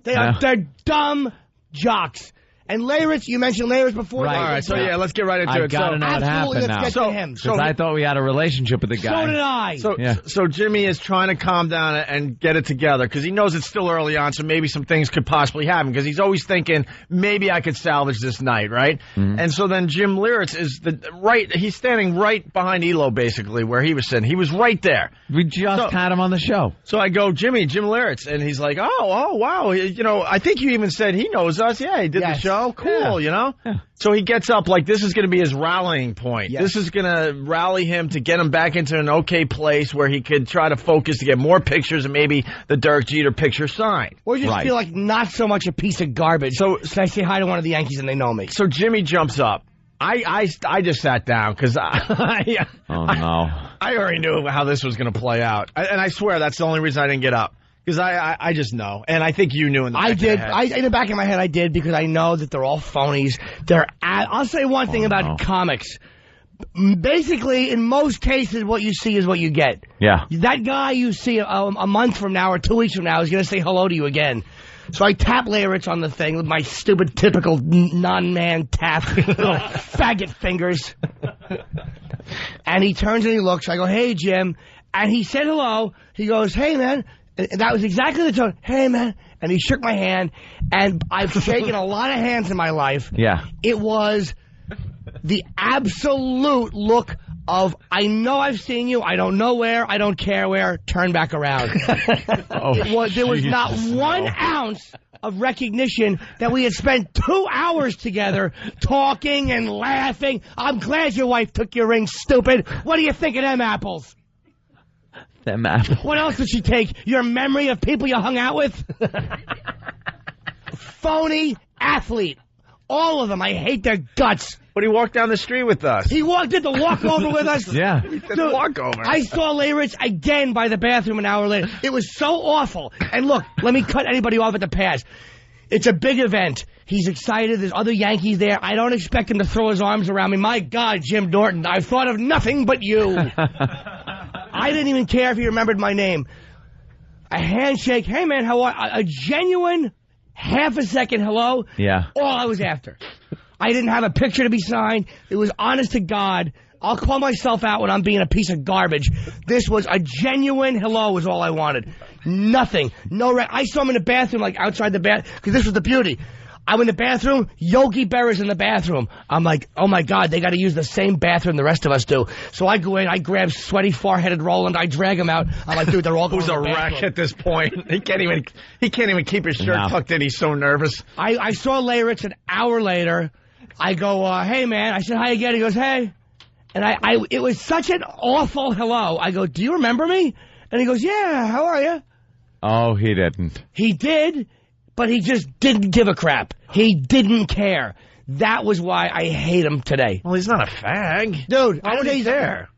They're dumb jocks. And Leyritz, you mentioned Leyritz before. Right. All right, so let's get right into it. I've got to know what happened now. Let's get to him. Because I thought we had a relationship with the guy. So did I. So Jimmy is trying to calm down and get it together because he knows it's still early on, so maybe some things could possibly happen because he's always thinking, maybe I could salvage this night, right? Mm-hmm. And so then Jim Leyritz is he's standing right behind Elo, basically, where he was sitting. He was right there. We just had him on the show. So I go, Jim Leyritz, and he's like, oh, wow. I think you even said he knows us. Yeah, he did the show. Cool, Yeah. So he gets up like this is going to be his rallying point. Yes. This is going to rally him to get him back into an okay place where he could try to focus to get more pictures and maybe the Dirk Jeter picture signed. Or just feel like not so much a piece of garbage. So can I say hi to one of the Yankees and they know me? So Jimmy jumps up. I just sat down because I already knew how this was going to play out. And I swear that's the only reason I didn't get up. Because I just know, and I think you knew in the back of your head. In the back of my head, I did, because I know that they're all phonies. I'll say one thing about comics. Basically, in most cases, what you see is what you get. Yeah. That guy you see a month from now or 2 weeks from now is going to say hello to you again. So I tap Leyritz on the thing with my stupid, typical non-man tap, little faggot fingers. And he turns and he looks. I go, hey, Jim. And he said hello. He goes, hey, man. And that was exactly the tone. Hey, man. And he shook my hand. And I've shaken a lot of hands in my life. Yeah. It was the absolute look of, I know I've seen you. I don't know where. I don't care where. Turn back around. There was not 1 ounce of recognition that we had spent 2 hours together talking and laughing. I'm glad your wife took your ring, stupid. What do you think of them apples? What else did she take? Your memory of people you hung out with? Phony athlete. All of them. I hate their guts. But he walked down the street with us. He did the walkover with us? Yeah. He did the walkover. I saw Leyritz again by the bathroom an hour later. It was so awful. And look, let me cut anybody off at the pass. It's a big event. He's excited. There's other Yankees there. I don't expect him to throw his arms around me. My God, Jim Norton, I've thought of nothing but you. I didn't even care if he remembered my name. A handshake. Hey, man, how are you? A genuine half a second hello. Yeah. All I was after. I didn't have a picture to be signed. It was honest to God. I'll call myself out when I'm being a piece of garbage. This was a genuine hello was all I wanted. Nothing. I saw him in the bathroom, like outside the bath, because this was the beauty. I'm in the bathroom, Yogi Berra's in the bathroom. I'm like, oh my God, they got to use the same bathroom the rest of us do. So I go in, I grab sweaty, four-headed Roland, I drag him out. I'm like, dude, they're all going to the bathroom. Who's a wreck at this point? He can't even keep his shirt tucked in. He's so nervous. I saw Leyritz an hour later. I go, hey man. I said, hi again. He goes, hey. And it was such an awful hello. I go, do you remember me? And he goes, yeah, how are you? Oh, he didn't. He did, but he just didn't give a crap. He didn't care. That was why I hate him today. Well, he's not a fag. Dude, why would he care?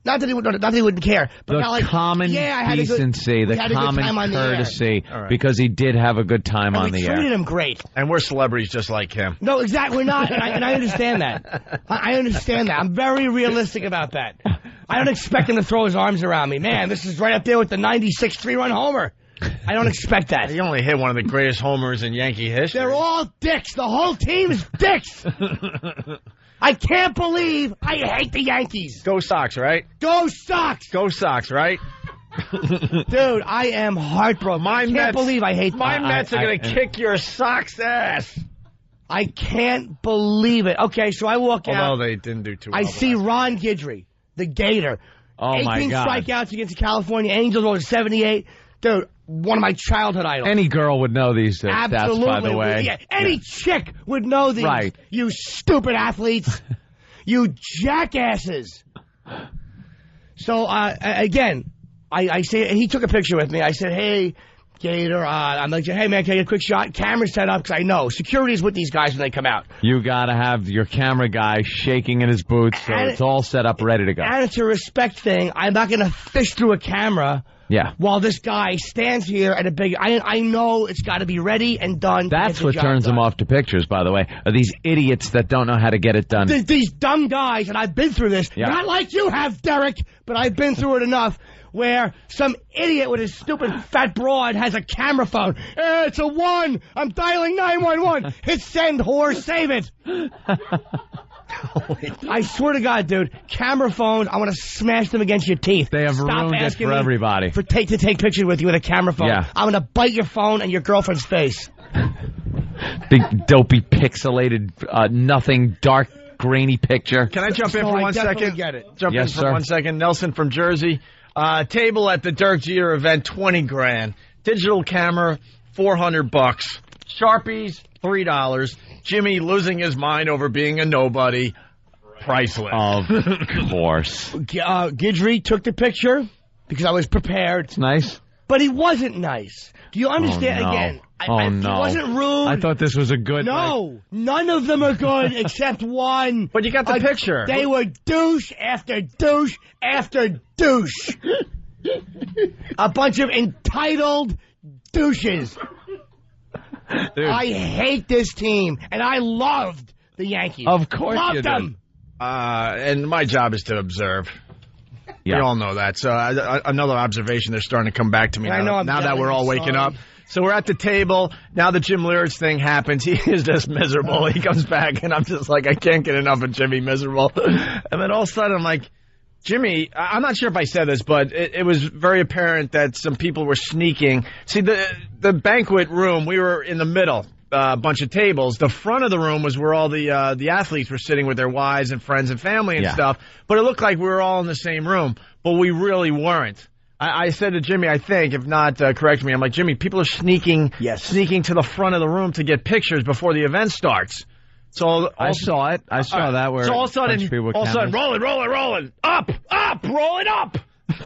Not that he wouldn't care. But the common decency, the common courtesy, because he did have a good time on the air. We treated him great. And we're celebrities just like him. No, exactly. We're not, and I understand that. I understand that. I'm very realistic about that. I don't expect him to throw his arms around me. Man, this is right up there with the 96 3-run homer. I don't expect that. He only hit one of the greatest homers in Yankee history. They're all dicks. The whole team is dicks. I can't believe I hate the Yankees. Go Sox, right? Go Sox. Go Sox, right? Dude, I am heartbroken. I can't believe I hate my Mets are going to kick your Sox ass. I can't believe it. Okay, so I walk out. Although they didn't do too well. I see Ron Guidry, the Gator. Oh, my 18 God. strikeouts against the California Angels over 78. Dude, one of my childhood idols. Any girl would know these Absolutely. stats, by the way. Yeah, any chick would know these. Right. You stupid athletes. You jackasses. So, again, I say, he took a picture with me. I said, hey, Gator, I'm like, hey, man, can I get a quick shot? Camera set up, because I know security's with these guys when they come out. You got to have your camera guy shaking in his boots, so it's all set up, ready to go. And it's a respect thing. I'm not going to fish through a camera. Yeah. While this guy stands here at a big... I know it's got to be ready and done. That's what turns them off to pictures, by the way, are these idiots that don't know how to get it done. These dumb guys, and I've been through this, not like you have, Derek, but I've been through it enough, where some idiot with his stupid fat broad has a camera phone. It's a 1. I'm dialing 911. Hit send, whore. Save it. I swear to God, dude, camera phones, I want to smash them against your teeth. They have Stop ruined it asking for me everybody. to take pictures with you with a camera phone. Yeah. I'm going to bite your phone and your girlfriend's face. Big, dopey, pixelated, nothing, dark, grainy picture. Can I jump in for 1 second? Get it. Jump in for 1 second. Nelson from Jersey. Table at the Dirk Jeter event, $20,000. Digital camera, $400. Sharpies, $3. Jimmy losing his mind over being a nobody. Priceless. Of course. Guidry took the picture because I was prepared. It's nice. But he wasn't nice. Do you understand? Oh, no. Again, no. He wasn't rude. I thought this was a good... No, none of them are good except one. But you got the picture. They were douche after douche after douche. A bunch of entitled douches. Dude. I hate this team, and I loved the Yankees. Of course loved you them. did. And my job is to observe. Yeah. We all know that. So another observation, they're starting to come back to me now that we're all waking up. So we're at the table. Now the Jim Leyritz thing happens. He is just miserable. He comes back, and I'm just like, I can't get enough of Jimmy miserable. And then all of a sudden, I'm like, Jimmy, I'm not sure if I said this, but it was very apparent that some people were sneaking. See, the banquet room, we were in the middle, a bunch of tables. The front of the room was where all the athletes were sitting with their wives and friends and family and stuff. But it looked like we were all in the same room, but we really weren't. I said to Jimmy, I think, if not, correct me. I'm like, Jimmy, people are sneaking to the front of the room to get pictures before the event starts. So I saw it. I saw that. Where so all of a sudden, rolling, up, rolling up.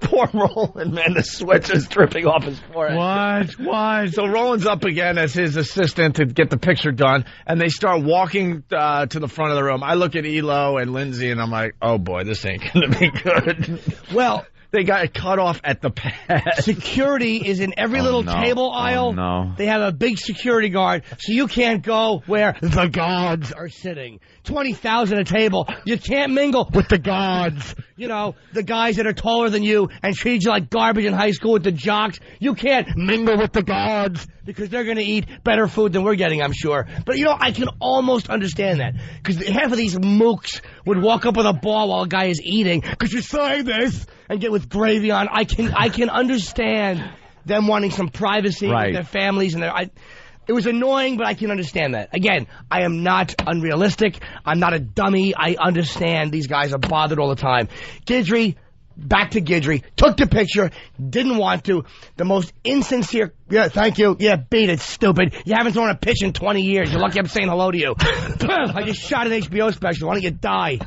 Poor Roland, man, the sweat's just dripping off his forehead. What? So Roland's up again as his assistant to get the picture done, and they start walking to the front of the room. I look at Elo and Lindsay, and I'm like, oh boy, this ain't going to be good. Well, they got it cut off at the pass. Security is in every little table aisle. Oh, no. They have a big security guard, so you can't go where the gods are sitting. 20,000 a table. You can't mingle with the gods. You know, the guys that are taller than you and treat you like garbage in high school with the jocks. You can't mingle with the gods because they're going to eat better food than we're getting, I'm sure. But, you know, I can almost understand that because half of these mooks would walk up with a ball while a guy is eating because you say this and get with gravy on. I can understand them wanting some privacy with their families and it was annoying, but I can understand that. Again, I am not unrealistic. I'm not a dummy. I understand these guys are bothered all the time. Guidry, back to Guidry, took the picture, didn't want to. The most insincere, yeah, thank you. Yeah, beat it, stupid. You haven't thrown a pitch in 20 years. You're lucky I'm saying hello to you. I just shot an HBO special. Why don't you die?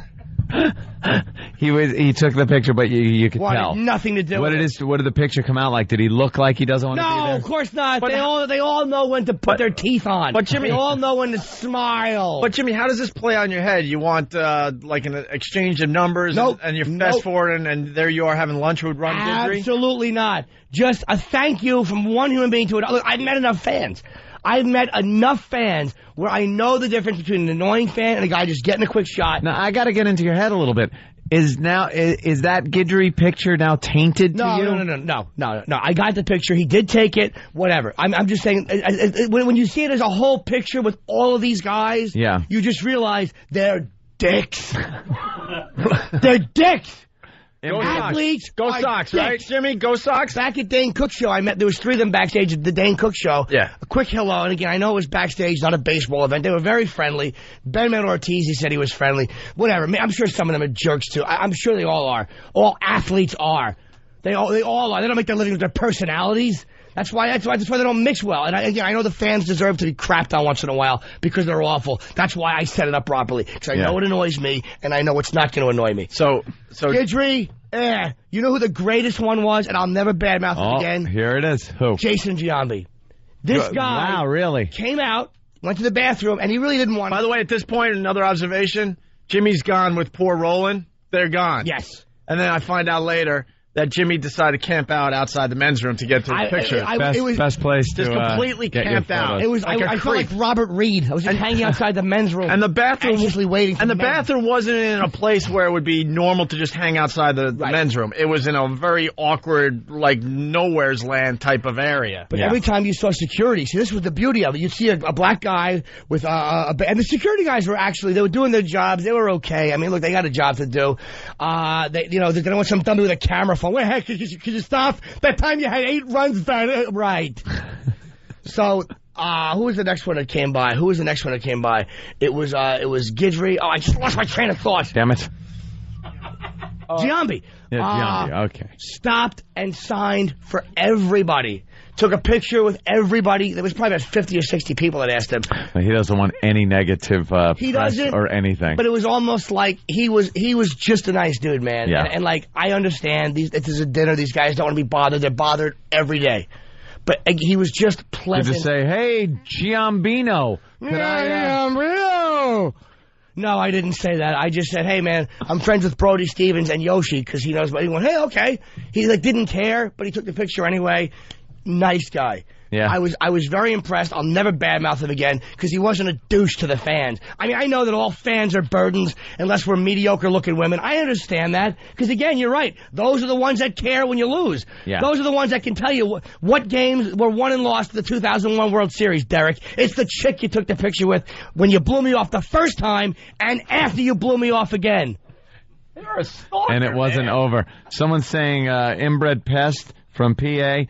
He took the picture, but you could tell. Nothing to do with it. What did the picture come out like? Did he look like he doesn't want to be there? No, of course not. But they all know when to put their teeth on. But Jimmy, they all know when to smile. But Jimmy, how does this play on your head? You want like an exchange of numbers, and you're fast forwarding, and there you are having lunch with Ron Guidry? Absolutely not. Just a thank you from one human being to another. Look, I've met enough fans. I've met enough fans where I know the difference between an annoying fan and a guy just getting a quick shot. Now, I got to get into your head a little bit. Is that Guidry picture now tainted to you? No. I got the picture. He did take it. Whatever. I'm just saying, when you see it as a whole picture with all of these guys, you just realize they're dicks. They're dicks. Go Athletes, Go Sox, right, Jimmy? Go Sox. Back at Dane Cook show, there was 3 of them backstage at the Dane Cook show. Yeah. A quick hello, and again, I know it was backstage, not a baseball event. They were very friendly. Ben Ortiz, he said he was friendly. Whatever. I'm sure some of them are jerks too. I'm sure they all are. All athletes are. They all are. They don't make their living with their personalities. That's why they don't mix well. And I know the fans deserve to be crapped on once in a while because they're awful. That's why I set it up properly. Because I know it annoys me, and I know it's not going to annoy me. So Guidry, you know who the greatest one was, and I'll never badmouth him again? Here it is. Who? Jason Giambi. This guy really? Came out, went to the bathroom, and he really didn't want to. By the way, at this point, another observation, Jimmy's gone with poor Roland. They're gone. Yes. And then I find out later that Jimmy decided to camp out outside the men's room to get to his picture. Best place to just completely camped out. It was like I felt like Robert Reed. I was just hanging outside the men's room, and the bathroom, anxiously waiting. And the bathroom wasn't in a place where it would be normal to just hang outside the men's room. It was in a very awkward, like nowhere's land type of area. But every time you saw security, see, this was the beauty of it. You'd see a black guy with and the security guys were they were doing their jobs. They were okay. I mean, look, they got a job to do. They're gonna want some dummy with a camera phone. Wait, heck, could you stop? That time you had 8 runs back. Right. So, who was the next one that came by? It was Guidry. Oh, I just lost my train of thought. Damn it. Giambi. Yeah, Giambi, okay. Stopped and signed for everybody. Took a picture with everybody. There was probably about 50 or 60 people that asked him. He doesn't want any negative press or anything. But it was almost like he was just a nice dude, man. Yeah. And like, I understand, if there's a dinner, these guys don't want to be bothered. They're bothered every day. But he was just pleasant. Did you say, hey, Giambino? Giambino! No, I didn't say that. I just said, hey, man, I'm friends with Brody Stevens and Yoshi, because he knows. But he went, hey, okay. He didn't care, but he took the picture anyway. Nice guy. Yeah. I was very impressed. I'll never badmouth him again because he wasn't a douche to the fans. I mean, I know that all fans are burdens unless we're mediocre-looking women. I understand that because, again, you're right. Those are the ones that care when you lose. Yeah. Those are the ones that can tell you what games were won and lost in the 2001 World Series, Derek. It's the chick you took the picture with when you blew me off the first time and after you blew me off again. You're a stalker, and it wasn't over. Someone's saying, inbred pest from PA.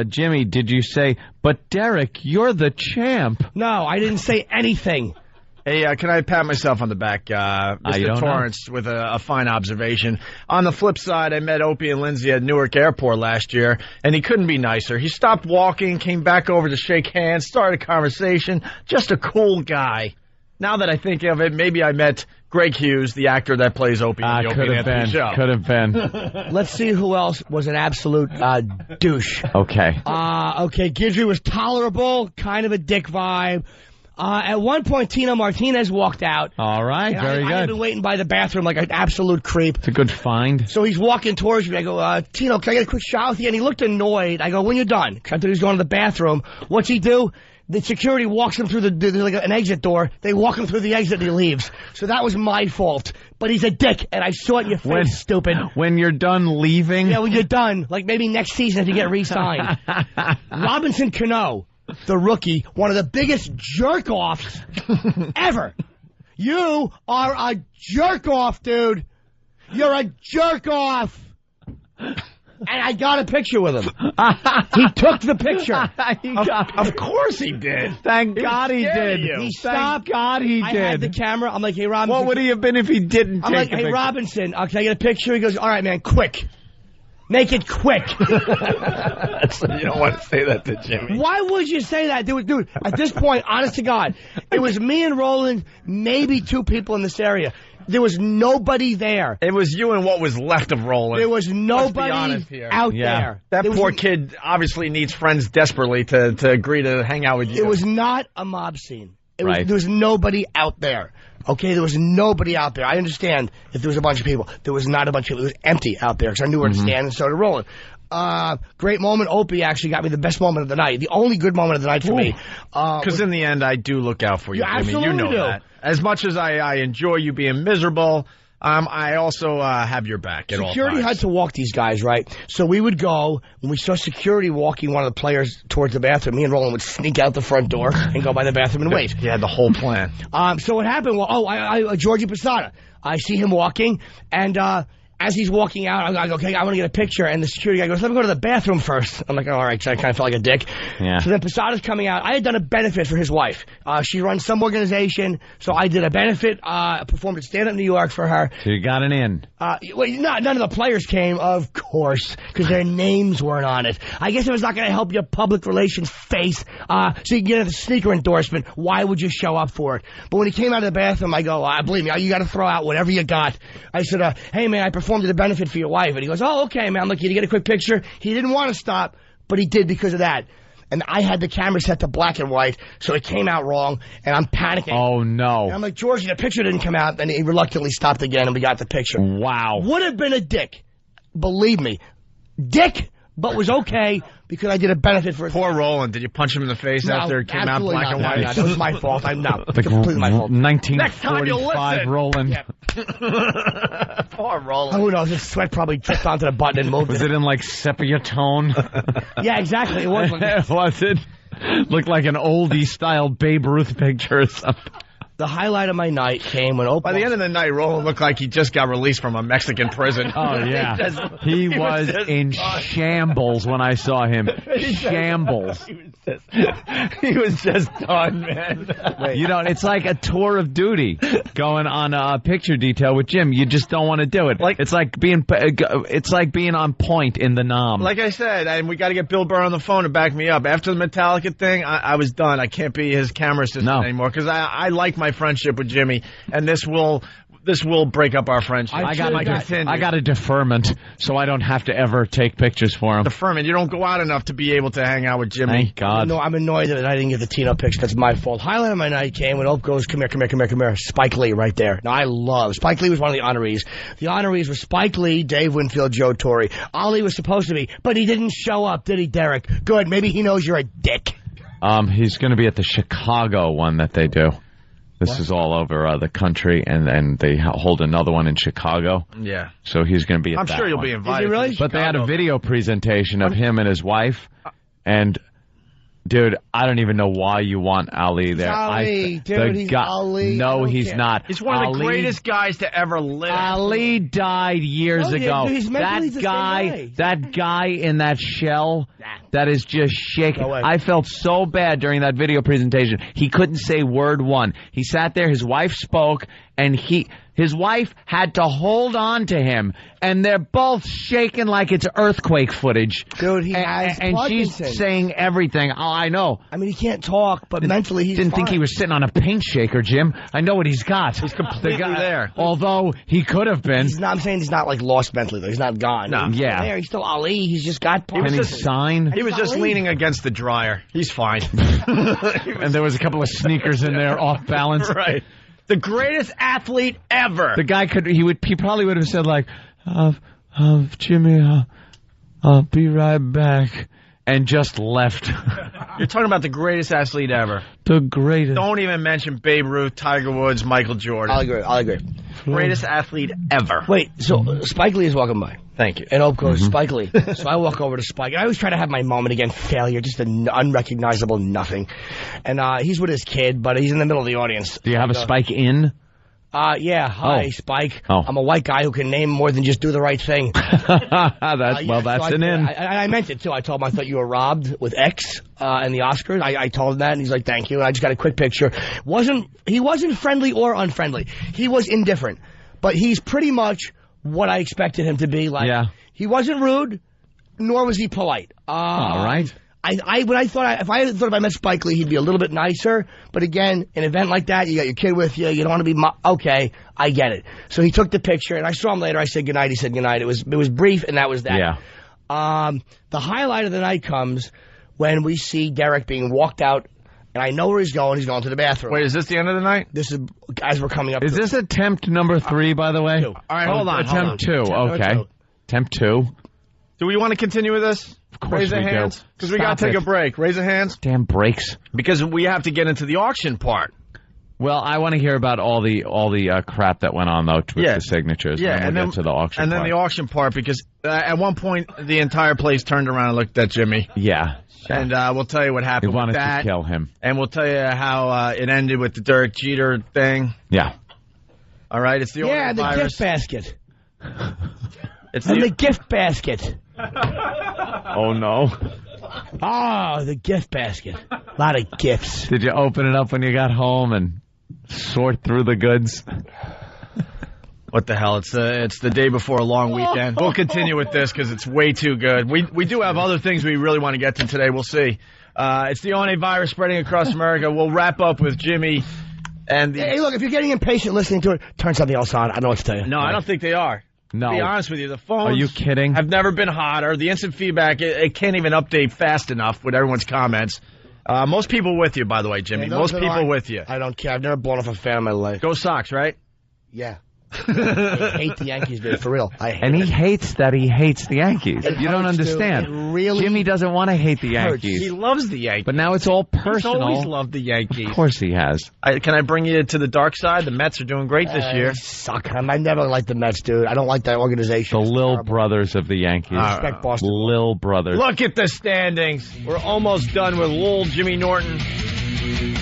Jimmy, did you say, but Derek, you're the champ? No, I didn't say anything. Hey, can I pat myself on the back, Mr. Torrance, with a fine observation? On the flip side, I met Opie and Lindsay at Newark Airport last year, and he couldn't be nicer. He stopped walking, came back over to shake hands, started a conversation. Just a cool guy. Now that I think of it, maybe I met Greg Hughes, the actor that plays Opie in the Opie and Anthony show. Could have been. Let's see who else was an absolute douche. Okay. Okay, Guidry was tolerable, kind of a dick vibe. At one point, Tino Martinez walked out. All right, very good. I had been waiting by the bathroom like an absolute creep. It's a good find. So he's walking towards me. I go, Tino, can I get a quick shot with you? And he looked annoyed. I go, when you're done. Because I thought he was going to the bathroom. What's he do? The security walks him through like an exit door. They walk him through the exit and he leaves. So that was my fault. But he's a dick, and I saw it in your face, stupid. When you're done leaving? Yeah, when you're done. Like maybe next season if you get re-signed. Robinson Cano, the rookie, one of the biggest jerk-offs ever. You are a jerk-off, dude. You're a jerk-off. And I got a picture with him. He took the picture. Of course he did. Thank God he did. He stopped. Thank God he did. I had the camera. I'm like, hey, Robinson. What would he have been if he didn't I'm like, hey, Robinson, can I get a picture? He goes, all right, man, quick. Make it quick. You don't want to say that to Jimmy. Why would you say that? Dude, at this point, honest to God, it was me and Roland, maybe 2 people in this area. There was nobody there. It was you and what was left of Roland. There was nobody out there. That poor kid obviously needs friends desperately to agree to hang out with you. It was not a mob scene. There was nobody out there. Okay, there was nobody out there. I understand if there was a bunch of people. There was not a bunch of people. It was empty out there because I knew where to stand and so did Roland. Great moment. Opie actually got me the best moment of the night. The only good moment of the night for me. Because in the end, I do look out for you, Jimmy. Absolutely You know that. As much as I enjoy you being miserable, I also have your back at all times. Security had to walk these guys, right? So we would go, when we saw security walking one of the players towards the bathroom, me and Roland would sneak out the front door and go by the bathroom and wait. He had the whole plan. So what happened? Well, Georgie Posada. I see him walking, and as he's walking out, I'm like, okay, I want to get a picture. And the security guy goes, let me go to the bathroom first. I'm like, all right. So I kind of felt like a dick. Yeah. So then Posada's coming out. I had done a benefit for his wife. She runs some organization. So I did a benefit, performed at Stand Up New York for her. So you got an in. None of the players came, of course, because their names weren't on it. I guess it was not going to help your public relations face. So you get a sneaker endorsement. Why would you show up for it? But when he came out of the bathroom, I go, believe me, you got to throw out whatever you got. I said, hey, man, I performed at a benefit for your wife. And he goes, oh, okay, man. Look, you get a quick picture. He didn't want to stop, but he did because of that. And I had the camera set to black and white, so it came out wrong, and I'm panicking. Oh, no. And I'm like, Georgie, the picture didn't come out, and he reluctantly stopped again, and we got the picture. Wow. Would have been a dick. Believe me. Dick, but was okay because I did a benefit for Poor Roland. Did you punch him in the face after it came out black and white? No, that was my fault. Completely my fault. 1945 Roland. Yeah. Poor Roland. Who knows? His sweat probably tripped onto the button and moved. Was it in like sepia tone? Yeah, exactly. It was. Was it? Looked like an oldie style Babe Ruth picture or something. The highlight of my night came when By the end of the night, Roland looked like he just got released from a Mexican prison. Oh, yeah. He was in shambles when I saw him. Shambles. He was just done, man. You know, it's like a tour of duty going on a picture detail with Jim. You just don't want to do it. It's like being on point in the nom. Like I said, and we got to get Bill Burr on the phone to back me up. After the Metallica thing, I was done. I can't be his camera assistant anymore because I like my friendship with Jimmy, and this will break up our friendship. I got a deferment, so I don't have to ever take pictures for him. Deferment. You don't go out enough to be able to hang out with Jimmy. Thank God. No, I'm annoyed that I didn't get the Tino pics. That's my fault. Highlight of my night came when Ope goes, come here. Spike Lee right there. Now, I love Spike Lee was one of the honorees. The honorees were Spike Lee, Dave Winfield, Joe Torre. Ali was supposed to be, but he didn't show up, did he, Derek? Good. Maybe he knows you're a dick. He's going to be at the Chicago one that they do. This is all over the country, and they hold another one in Chicago. Yeah. So he's going to be at I'm that sure you'll one. be invited. Is he really? But they had a video presentation of him and his wife, and... Dude, I don't even know why you want Ali there. Ali, he's Ali. No, he's not. He's one of the greatest guys to ever live. Ali died years ago. He's that guy in that shell, that is just shaking. I felt so bad during that video presentation. He couldn't say word one. He sat there, his wife spoke, and his wife had to hold on to him, and they're both shaking like it's earthquake footage. Dude, he has and Parkinson's. She's saying everything. Oh, I know. I mean, he can't talk, but mentally he's Didn't fine. think he was sitting on a paint shaker, Jim. I know what he's got. He's completely there. Although he could have been. I'm saying he's not like lost mentally, though. He's not gone. No. He's Yeah. there. He's still Ali. He's just got Can Parkinson's. he sign? He was just Ali. leaning against the dryer. He's fine. And there was a couple of sneakers in there off balance. Right. The greatest athlete ever. The guy he probably would have said like, Jimmy, I'll be right back, and just left. You're talking about the greatest athlete ever. The greatest. Don't even mention Babe Ruth, Tiger Woods, Michael Jordan. I'll agree. Greatest athlete ever. Wait, so Spike Lee is walking by. Thank you. And Ope goes, Spike Lee. So I walk over to Spike. And I always try to have my moment again, failure, just an unrecognizable nothing. And he's with his kid, but he's in the middle of the audience. Do you have a Spike in? Yeah. Hi, Oh. Spike. Oh. I'm a white guy who can name more than just do the right thing. That's an in. I meant it, too. I told him I thought you were robbed with X in the Oscars. I told him that, and he's like, thank you. And I just got a quick picture. He wasn't friendly or unfriendly. He was indifferent. But he's pretty much what I expected him to be. Like, Yeah. He wasn't rude, nor was he polite. All right. If I met Spike Lee, he'd be a little bit nicer. But again, an event like that, you got your kid with you. You don't want to be okay. I get it. So he took the picture, and I saw him later. I said goodnight. He said goodnight. It was brief, and that was that. Yeah. The highlight of the night comes when we see Derek being walked out, and I know where he's going. He's going to the bathroom. Wait, is this the end of the night? This is as we're coming up. Is this attempt number 3, by the way? 2. All right, hold on. Attempt 2. Okay. two. Attempt 2. Do we want to continue with this? Of course Raise we of do. hands? Because we got to take a break. Raise of hands. Damn breaks. Because we have to get into the auction part. Well, I want to hear about all the crap that went on though with the signatures. Yeah, and then we'll get to the auction. And then the auction part, because at one point the entire place turned around and looked at Jimmy. Yeah. And we'll tell you what happened. They wanted with that, to kill him. And we'll tell you how it ended with the Derek Jeter thing. Yeah. All right, it's the the gift basket. It's the gift basket. Oh no. Oh, the gift basket. A lot of gifts. Did you open it up when you got home and sort through the goods? What the hell? It's the day before a long weekend. We'll continue with this because it's way too good. We do have other things we really want to get to today. We'll see. It's the One virus spreading across America. We'll wrap up with Jimmy and the... Hey, look, if you're getting impatient listening to it, turn something else on. I don't know what to tell you. No, I don't think they are. No. To be honest with you, the phones... Are you kidding? Have never been hotter. The instant feedback, it can't even update fast enough with everyone's comments. Most people with you, by the way, Jimmy. Most people with you. I don't care. I've never blown off a fan in my life. Go Sox, right? Yeah. I hate the Yankees, dude, for real. He hates that he hates the Yankees. You don't understand. Jimmy doesn't want to hate the Yankees. He loves the Yankees. But now it's all personal. He's always loved the Yankees. Of course he has. Can I bring you to the dark side? The Mets are doing great this year. Suck. I never liked the Mets, dude. I don't like that organization. The Lil Brothers of the Yankees. Respect Boston. Lil Brothers. Look at the standings. We're almost done with Lil Jimmy Norton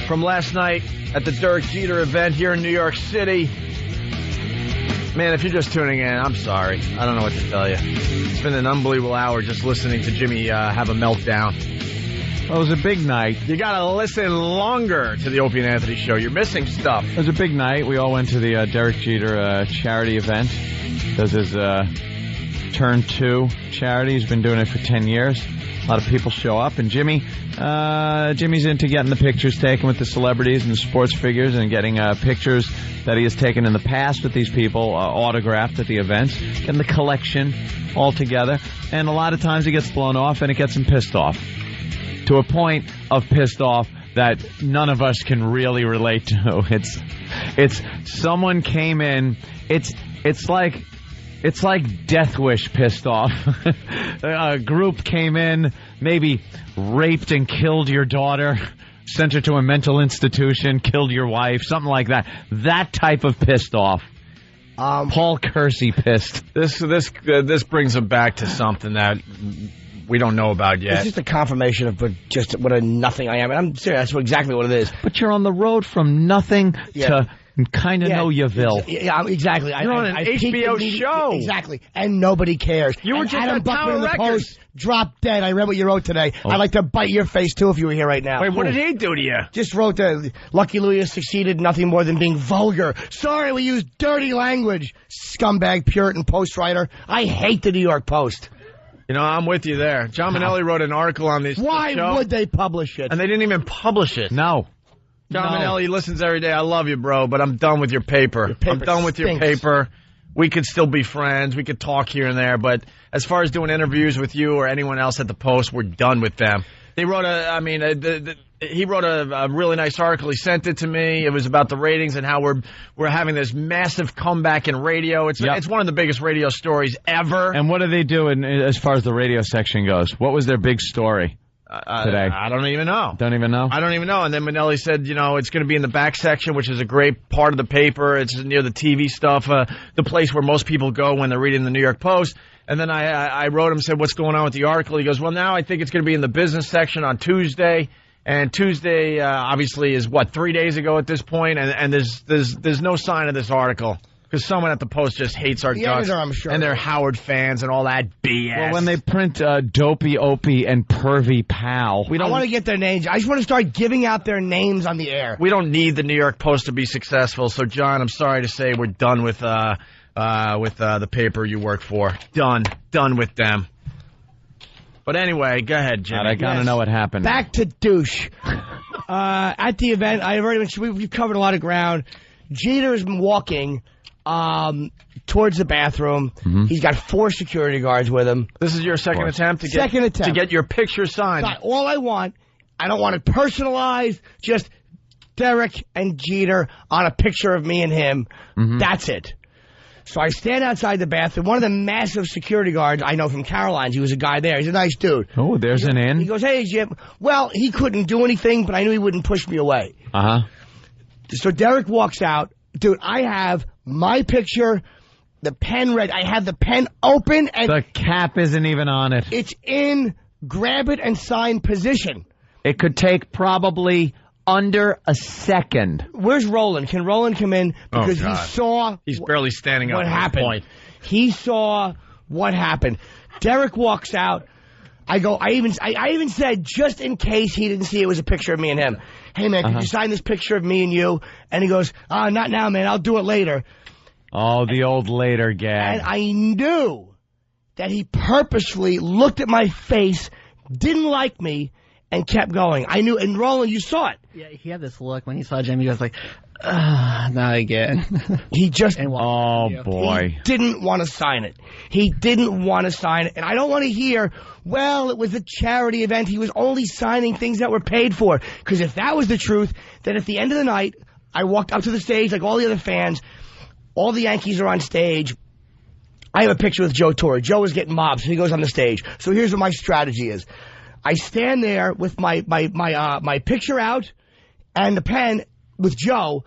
from last night at the Derek Jeter event here in New York City. Man, if you're just tuning in, I'm sorry. I don't know what to tell you. It's been an unbelievable hour just listening to Jimmy have a meltdown. Well, it was a big night. You got to listen longer to the Opie and Anthony show. You're missing stuff. It was a big night. We all went to the Derek Jeter charity event. Does his Turn 2 charity. He's been doing it for 10 years. A lot of people show up, and Jimmy's into getting the pictures taken with the celebrities and the sports figures and getting pictures that he has taken in the past with these people autographed at the events, getting the collection all together. And a lot of times he gets blown off, and it gets him pissed off to a point of pissed off that none of us can really relate to. It's someone came in. It's like Death Wish pissed off. A group came in, maybe raped and killed your daughter, sent her to a mental institution, killed your wife, something like that. That type of pissed off. Paul Kersey pissed. This brings him back to something that we don't know about yet. It's just a confirmation of just what a nothing I am. And I'm serious. That's exactly what it is. But you're on the road from nothing to... kind of know Yaville. Yeah, exactly. You're on an HBO show. Exactly. And nobody cares. You were just Adam at Buckman Tower in the Records. Post dropped dead. I read what you wrote today. I'd like to bite your face, too, if you were here right now. Wait, what did he do to you? Just wrote that Lucky Louie succeeded nothing more than being vulgar. Sorry, we use dirty language. Scumbag, Puritan, Post writer. I hate the New York Post. You know, I'm with you there. John Minnelli wrote an article on this. Why would they publish it? And they didn't even publish it. No. John Minnelli listens every day. I love you, bro, but I'm done with your paper. I'm done with your stinks. paper. We could still be friends. We could talk here and there, but as far as doing interviews with you or anyone else at the Post, we're done with them. They wrote he wrote a really nice article. He sent it to me. It was about the ratings and how we're having this massive comeback in radio. It's one of the biggest radio stories ever. And what do they do as far as the radio section goes? What was their big story today? I don't even know. Don't even know? I don't even know. And then Minnelli said, it's going to be in the back section, which is a great part of the paper. It's near the TV stuff, the place where most people go when they're reading the New York Post. And then I wrote him, said, what's going on with the article? He goes, well, now I think it's going to be in the business section on Tuesday. And Tuesday, obviously, is 3 days ago at this point. And there's no sign of this article. Because someone at the Post just hates our guts, I'm sure. and they're Howard fans and all that BS. Well, when they print Dopey Opie and Pervy Pal, I want to get their names. I just want to start giving out their names on the air. We don't need the New York Post to be successful. So, John, I'm sorry to say we're done with the paper you work for. Done with them. But anyway, go ahead, Jimmy. I gotta know what happened. Back to douche. At the event, we've covered a lot of ground. Jeter's been walking towards the bathroom. Mm-hmm. He's got 4 security guards with him. This is your second attempt to get your picture signed. That's all I want. I don't want it personalized. Just Derek and Jeter on a picture of me and him. Mm-hmm. That's it. So I stand outside the bathroom. One of the massive security guards I know from Caroline's, he was a guy there. He's a nice dude. Oh, there's an in. He goes, hey, Jim. Well, he couldn't do anything, but I knew he wouldn't push me away. Uh-huh. So Derek walks out. Dude, I have my picture, the pen read. I have the pen open. And the cap isn't even on it. It's in grab it and sign position. It could take probably under a second. Where's Roland? Can Roland come in? Because he saw... He's barely standing up what at happened. this point. He saw what happened. Derek walks out. I even said, just in case he didn't see it was a picture of me and him. Hey, man, could you sign this picture of me and you? And he goes, not now, man. I'll do it later. Oh, the old later gag. And I knew that he purposefully looked at my face, didn't like me, and kept going. I knew, and Roland, you saw it. Yeah, he had this look when he saw Jimmy. He was like, not again. He just, oh boy, he didn't want to sign it. He didn't want to sign it, and I don't want to hear, well, it was a charity event. He was only signing things that were paid for. Because if that was the truth, then at the end of the night, I walked up to the stage like all the other fans. All the Yankees are on stage. I have a picture with Joe Torre. Joe is getting mobbed, so he goes on the stage. So here's what my strategy is. I stand there with my picture out and the pen with Joe.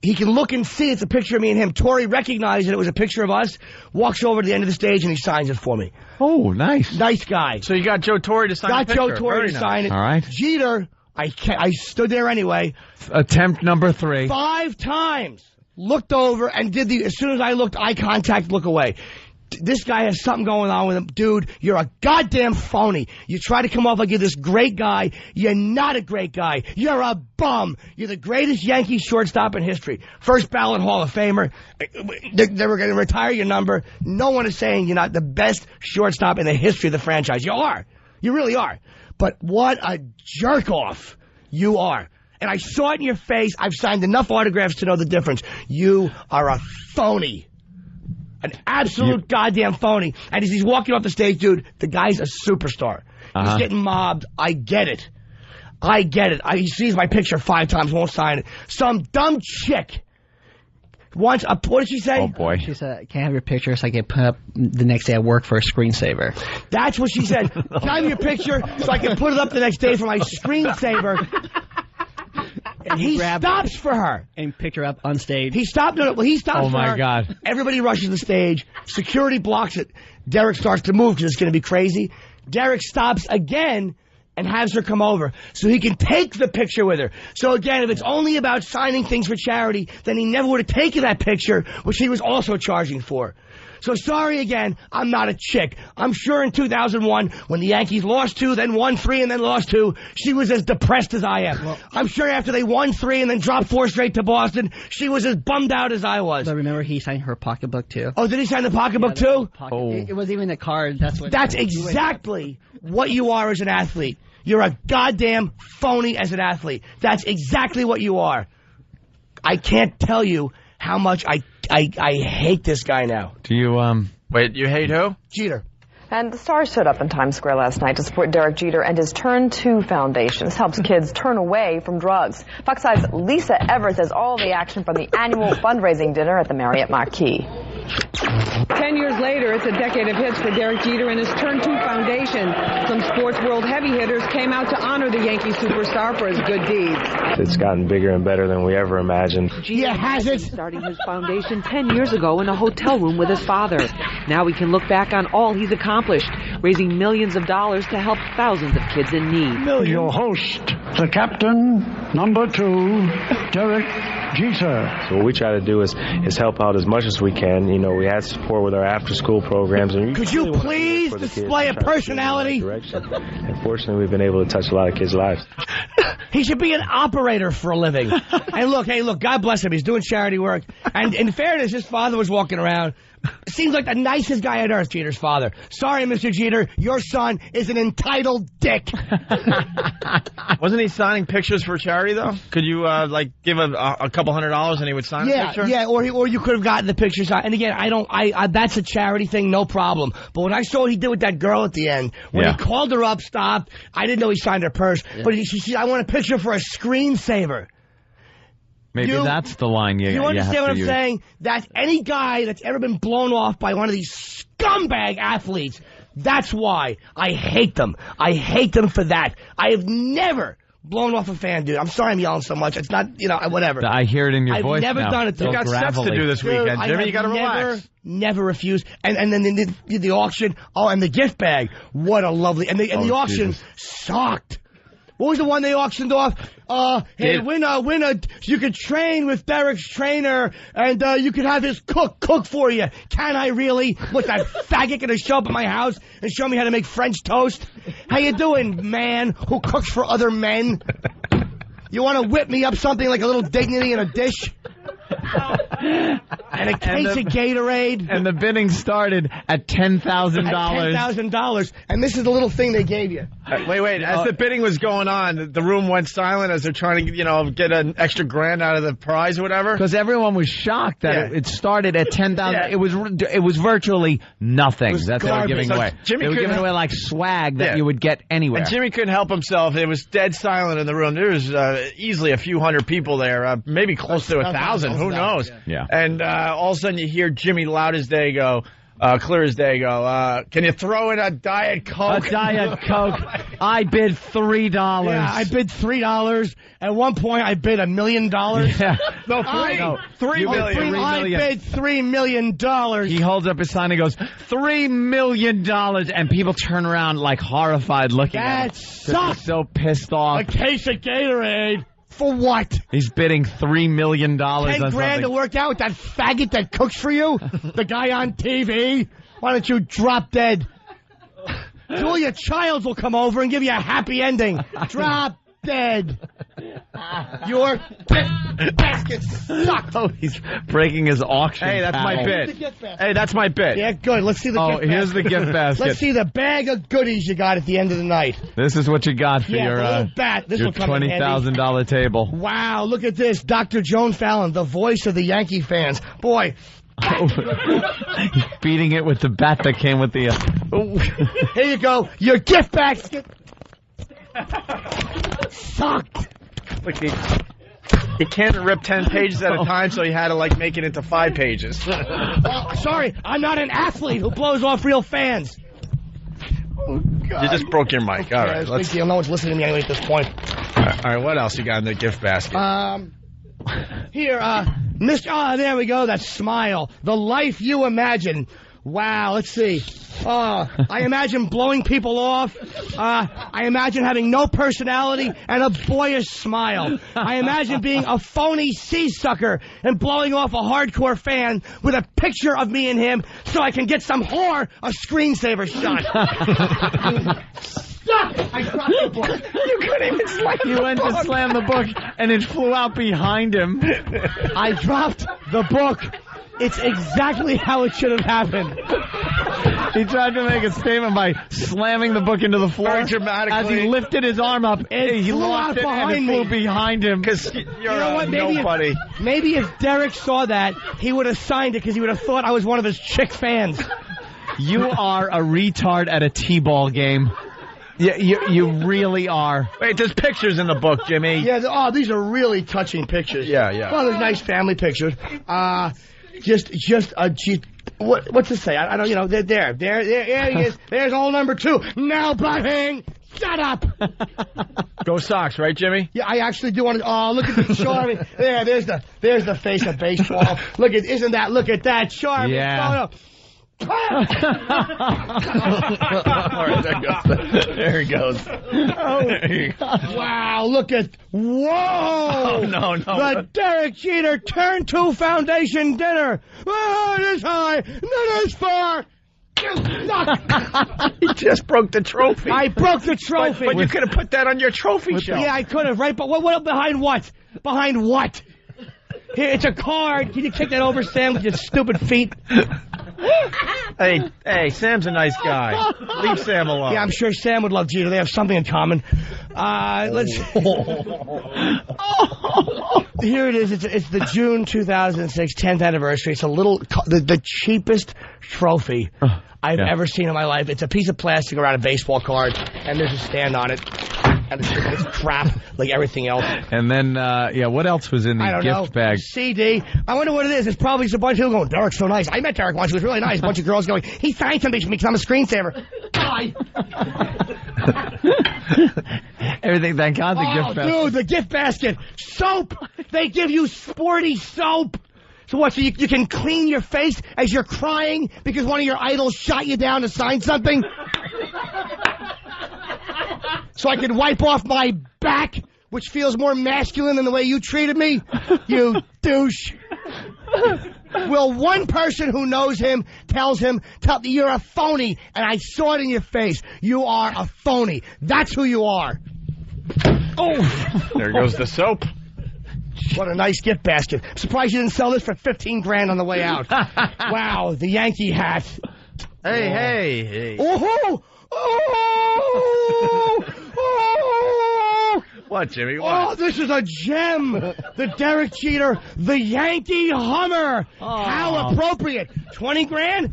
He can look and see it's a picture of me and him. Torre recognized that it was a picture of us, walks over to the end of the stage, and he signs it for me. Oh, nice. Nice guy. So you got Joe Torre to sign the picture. Got Joe Torre to sign it. All right. Jeter, I stood there anyway. Attempt number 3. 5 times. Looked over and did as soon as I looked, eye contact, look away. This guy has something going on with him. Dude, you're a goddamn phony. You try to come off like you're this great guy. You're not a great guy. You're a bum. You're the greatest Yankee shortstop in history. First ballot Hall of Famer. They were going to retire your number. No one is saying you're not the best shortstop in the history of the franchise. You are. You really are. But what a jerk-off you are. And I saw it in your face. I've signed enough autographs to know the difference. You are a phony. An absolute goddamn phony. And as he's walking off the stage, dude, the guy's a superstar. He's getting mobbed. I get it. He sees my picture 5 times, won't sign it. Some dumb chick wants a... What did she say? Oh, boy. She said, can I have your picture so I can put up the next day at work for a screensaver? That's what she said. Can I have your picture so I can put it up the next day for my screensaver? And he stops for her. And picked her up on stage. He stopped. He stops for her. Oh, my God. Everybody rushes the stage. Security blocks it. Derek starts to move because it's going to be crazy. Derek stops again and has her come over so he can take the picture with her. So, again, if it's only about signing things for charity, then he never would have taken that picture, which he was also charging for. So sorry again, I'm not a chick. I'm sure in 2001, when the Yankees lost 2, then won 3, and then lost 2, she was as depressed as I am. Well, I'm sure after they won 3 and then dropped 4 straight to Boston, she was as bummed out as I was. But remember, he signed her pocketbook, too. Oh, did he sign the pocketbook, too? It was even a card. That's exactly what you are as an athlete. You're a goddamn phony as an athlete. That's exactly what you are. I can't tell you how much I hate this guy now. Do you, Wait, you hate who? Jeter. And the stars showed up in Times Square last night to support Derek Jeter and his Turn 2 Foundation. This helps kids turn away from drugs. Fox 5's Lisa Everett has all the action from the annual fundraising dinner at the Marriott Marquis. 10 years later, it's a decade of hits for Derek Jeter and his Turn 2 Foundation. Some sports world heavy hitters came out to honor the Yankee superstar for his good deeds. It's gotten bigger and better than we ever imagined. Yeah, has it? Starting his foundation 10 years ago in a hotel room with his father. Now he can look back on all he's accomplished, raising millions of dollars to help thousands of kids in need. Your host, the captain, number 2, Derek Jeter. So what we try to do is help out as much as we can. You know, we had support with our after-school programs. And could you please display a personality? Unfortunately, we've been able to touch a lot of kids' lives. He should be an operator for a living. And look, God bless him. He's doing charity work. And in fairness, his father was walking around. Seems like the nicest guy on earth, Jeter's father. Sorry, Mr. Jeter, your son is an entitled dick. Wasn't he signing pictures for charity, though? Could you, give a couple $100 and he would sign a picture? Yeah, or you could have gotten the picture signed. And again, that's a charity thing, no problem. But when I saw what he did with that girl at the end, when he called her up, stopped, I didn't know he signed her purse, but she said, I want a picture for a screensaver. Maybe that's the line you understand what I'm use. saying? That any guy that's ever been blown off by one of these scumbag athletes, that's why I hate them. I hate them for that. I have never blown off a fan, dude. I'm sorry I'm yelling so much. It's not, whatever. I hear it in your voice. I've never now. done it. You got steps to do this weekend, Jimmy. You got to relax. Never refused. And then the auction. Oh, and the gift bag. What a lovely. And the auction sucked. What was the one they auctioned off? Hey, winner, you could train with Derek's trainer, and you could have his cook for you. Can I really? What's that faggot gonna show up at my house and show me how to make French toast? How you doing, man who cooks for other men? You want to whip me up something like a little dignity in a dish? And a case of Gatorade. And the bidding started at $10,000. $10,000. And this is the little thing they gave you. Wait. As the bidding was going on, the room went silent as they're trying to, get an extra grand out of the prize or whatever. Because everyone was shocked that it started at $10,000. Yeah. It was virtually nothing that they were giving away. They were giving away like swag that you would get anywhere. And Jimmy couldn't help himself. It was dead silent in the room. There was easily a few hundred people there, maybe close to 1,000. Who knows? Yeah. And all of a sudden you hear Jimmy loud as day go, clear as day go, can you throw in a Diet Coke? A Diet Coke. I bid $3. Yeah, I bid $3. At one point, I bid $1 million. Yeah. No, $3 million. I bid $3 million. He holds up his sign and goes, $3 million. And people turn around like horrified looking at him. That sucks. So pissed off. A case of Gatorade. For what? He's bidding $3 million on $10 grand something. to work out with that faggot that cooks for you? The guy on TV? Why don't you drop dead? Julia Childs will come over and give you a happy ending. Drop dead. Your basket sucks. Oh, he's breaking his auction. Hey, that's my bid. Hey, that's my bid. Yeah, good. Let's see the gift basket. Here's the gift basket. Let's see the bag of goodies you got at the end of the night. This is what you got for the little bat. This your will come in handy. $20,000 table. Wow, look at this. Dr. Joan Fallon, the voice of the Yankee fans. Boy. Beating it with the bat that came with the... Here you go. Your gift basket. Sucked. Look, he can't rip 10 pages at a time, so he had to, make it into 5 pages. Sorry, I'm not an athlete who blows off real fans. Oh, God. You just broke your mic. All right. Big deal. No one's listening to me anyway at this point. All right, what else you got in the gift basket? Here, Mr. There we go. That smile. The life you imagine. Wow, let's see. I imagine blowing people off. I imagine having no personality and a boyish smile. I imagine being a phony sea sucker and blowing off a hardcore fan with a picture of me and him so I can get some whore a screensaver shot. I dropped the book. You couldn't even slam You went to slam the book, and it flew out behind him. I dropped the book. It's exactly how it should have happened. He tried to make a statement by slamming the book into the floor. Very dramatically. As he lifted his arm up, he lost it and it flew behind him. Because you're nobody. Maybe if Derek saw that, he would have signed it because he would have thought I was one of his chick fans. You are a retard at a t-ball game. Yeah, you really are. Wait, there's pictures in the book, Jimmy. Yeah, these are really touching pictures. Yeah. Well, there's nice family pictures. What's it say? I don't, there he is. There's old number 2. Now, Butting, shut up. Go Sox, right, Jimmy? Yeah, I actually do want to. Oh, look at this Charlie. There's the face of baseball. Look at that Charlie. Yeah. All right, there he goes. Wow, look at... Whoa! Oh, no. The Derek Jeter Turn 2 Foundation dinner. Oh, it is high, not as far. He just broke the trophy. I broke the trophy. But you could have put that on your trophy show. Yeah, I could have, right? But what behind what? Behind what? Here, it's a card. Can you kick that over, Sam, with your stupid feet? Hey, Sam's a nice guy. Leave Sam alone. Yeah, I'm sure Sam would love Jeter. They have something in common. Let's. Here it is. It's the June 2006 10th anniversary. It's a little the cheapest trophy I've ever seen in my life. It's a piece of plastic around a baseball card, and there's a stand on it. And it's crap like everything else. And then, what else was in the gift bag? CD. I wonder what it is. It's probably just a bunch of people going, Derek's so nice. I met Derek once. He was really nice. A bunch of girls going, he signed something for me because I'm a screensaver. Bye. Everything, thank God, the gift basket. Dude, the gift basket. Soap. They give you sporty soap. So what, so you can clean your face as you're crying because one of your idols shot you down to sign something? So I can wipe off my back, which feels more masculine than the way you treated me? You douche. Will one person who knows him tells him, you're a phony, and I saw it in your face. You are a phony. That's who you are. Oh, there goes the soap. What a nice gift basket. I'm surprised you didn't sell this for $15,000 on the way out. Wow, the Yankee hat. Hey. Oh! Oh! Oh! What, Jimmy? What? Oh, this is a gem. The Derek Jeter, the Yankee Hummer. Oh. How appropriate. $20,000?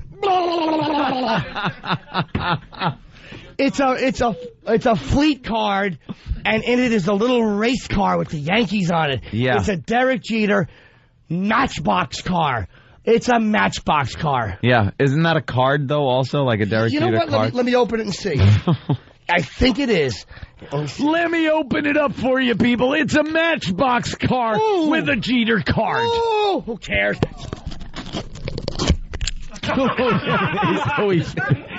It's a fleet card, and in it is a little race car with the Yankees on it. Yeah. It's a Derek Jeter Matchbox car. It's a Matchbox car. Yeah. Isn't that a card, though, also? Like a Derek Jeter card? Let me open it and see. I think it is. Let me open it up for you, people. It's a Matchbox car with a Jeter card. Oh, who cares?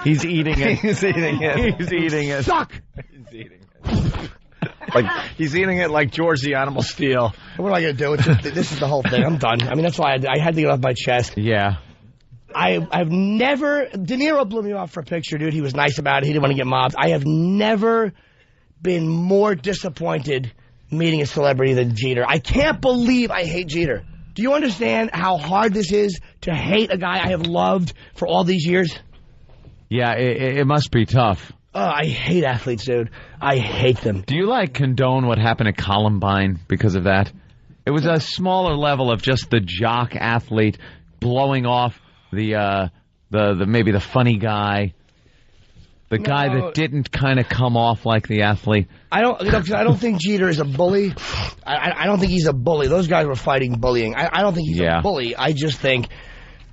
He's eating it. He's eating it. He's eating it. Suck. He's eating it. Like he's eating it like George the Animal Steel. What am I going to do? It's just, this is the whole thing. I'm done. I mean, that's why I had to get off my chest. Yeah. I've never... De Niro blew me off for a picture, dude. He was nice about it. He didn't want to get mobbed. I have never been more disappointed meeting a celebrity than Jeter. I can't believe I hate Jeter. Do you understand how hard this is to hate a guy I have loved for all these years? Yeah, it must be tough. Oh, I hate athletes, dude. I hate them. Do you, condone what happened at Columbine because of that? It was a smaller level of just the jock athlete blowing off the maybe the funny guy, the guy that didn't kind of come off like the athlete. I don't think Jeter is a bully. I don't think he's a bully. Those guys were fighting bullying. I don't think he's a bully. I just think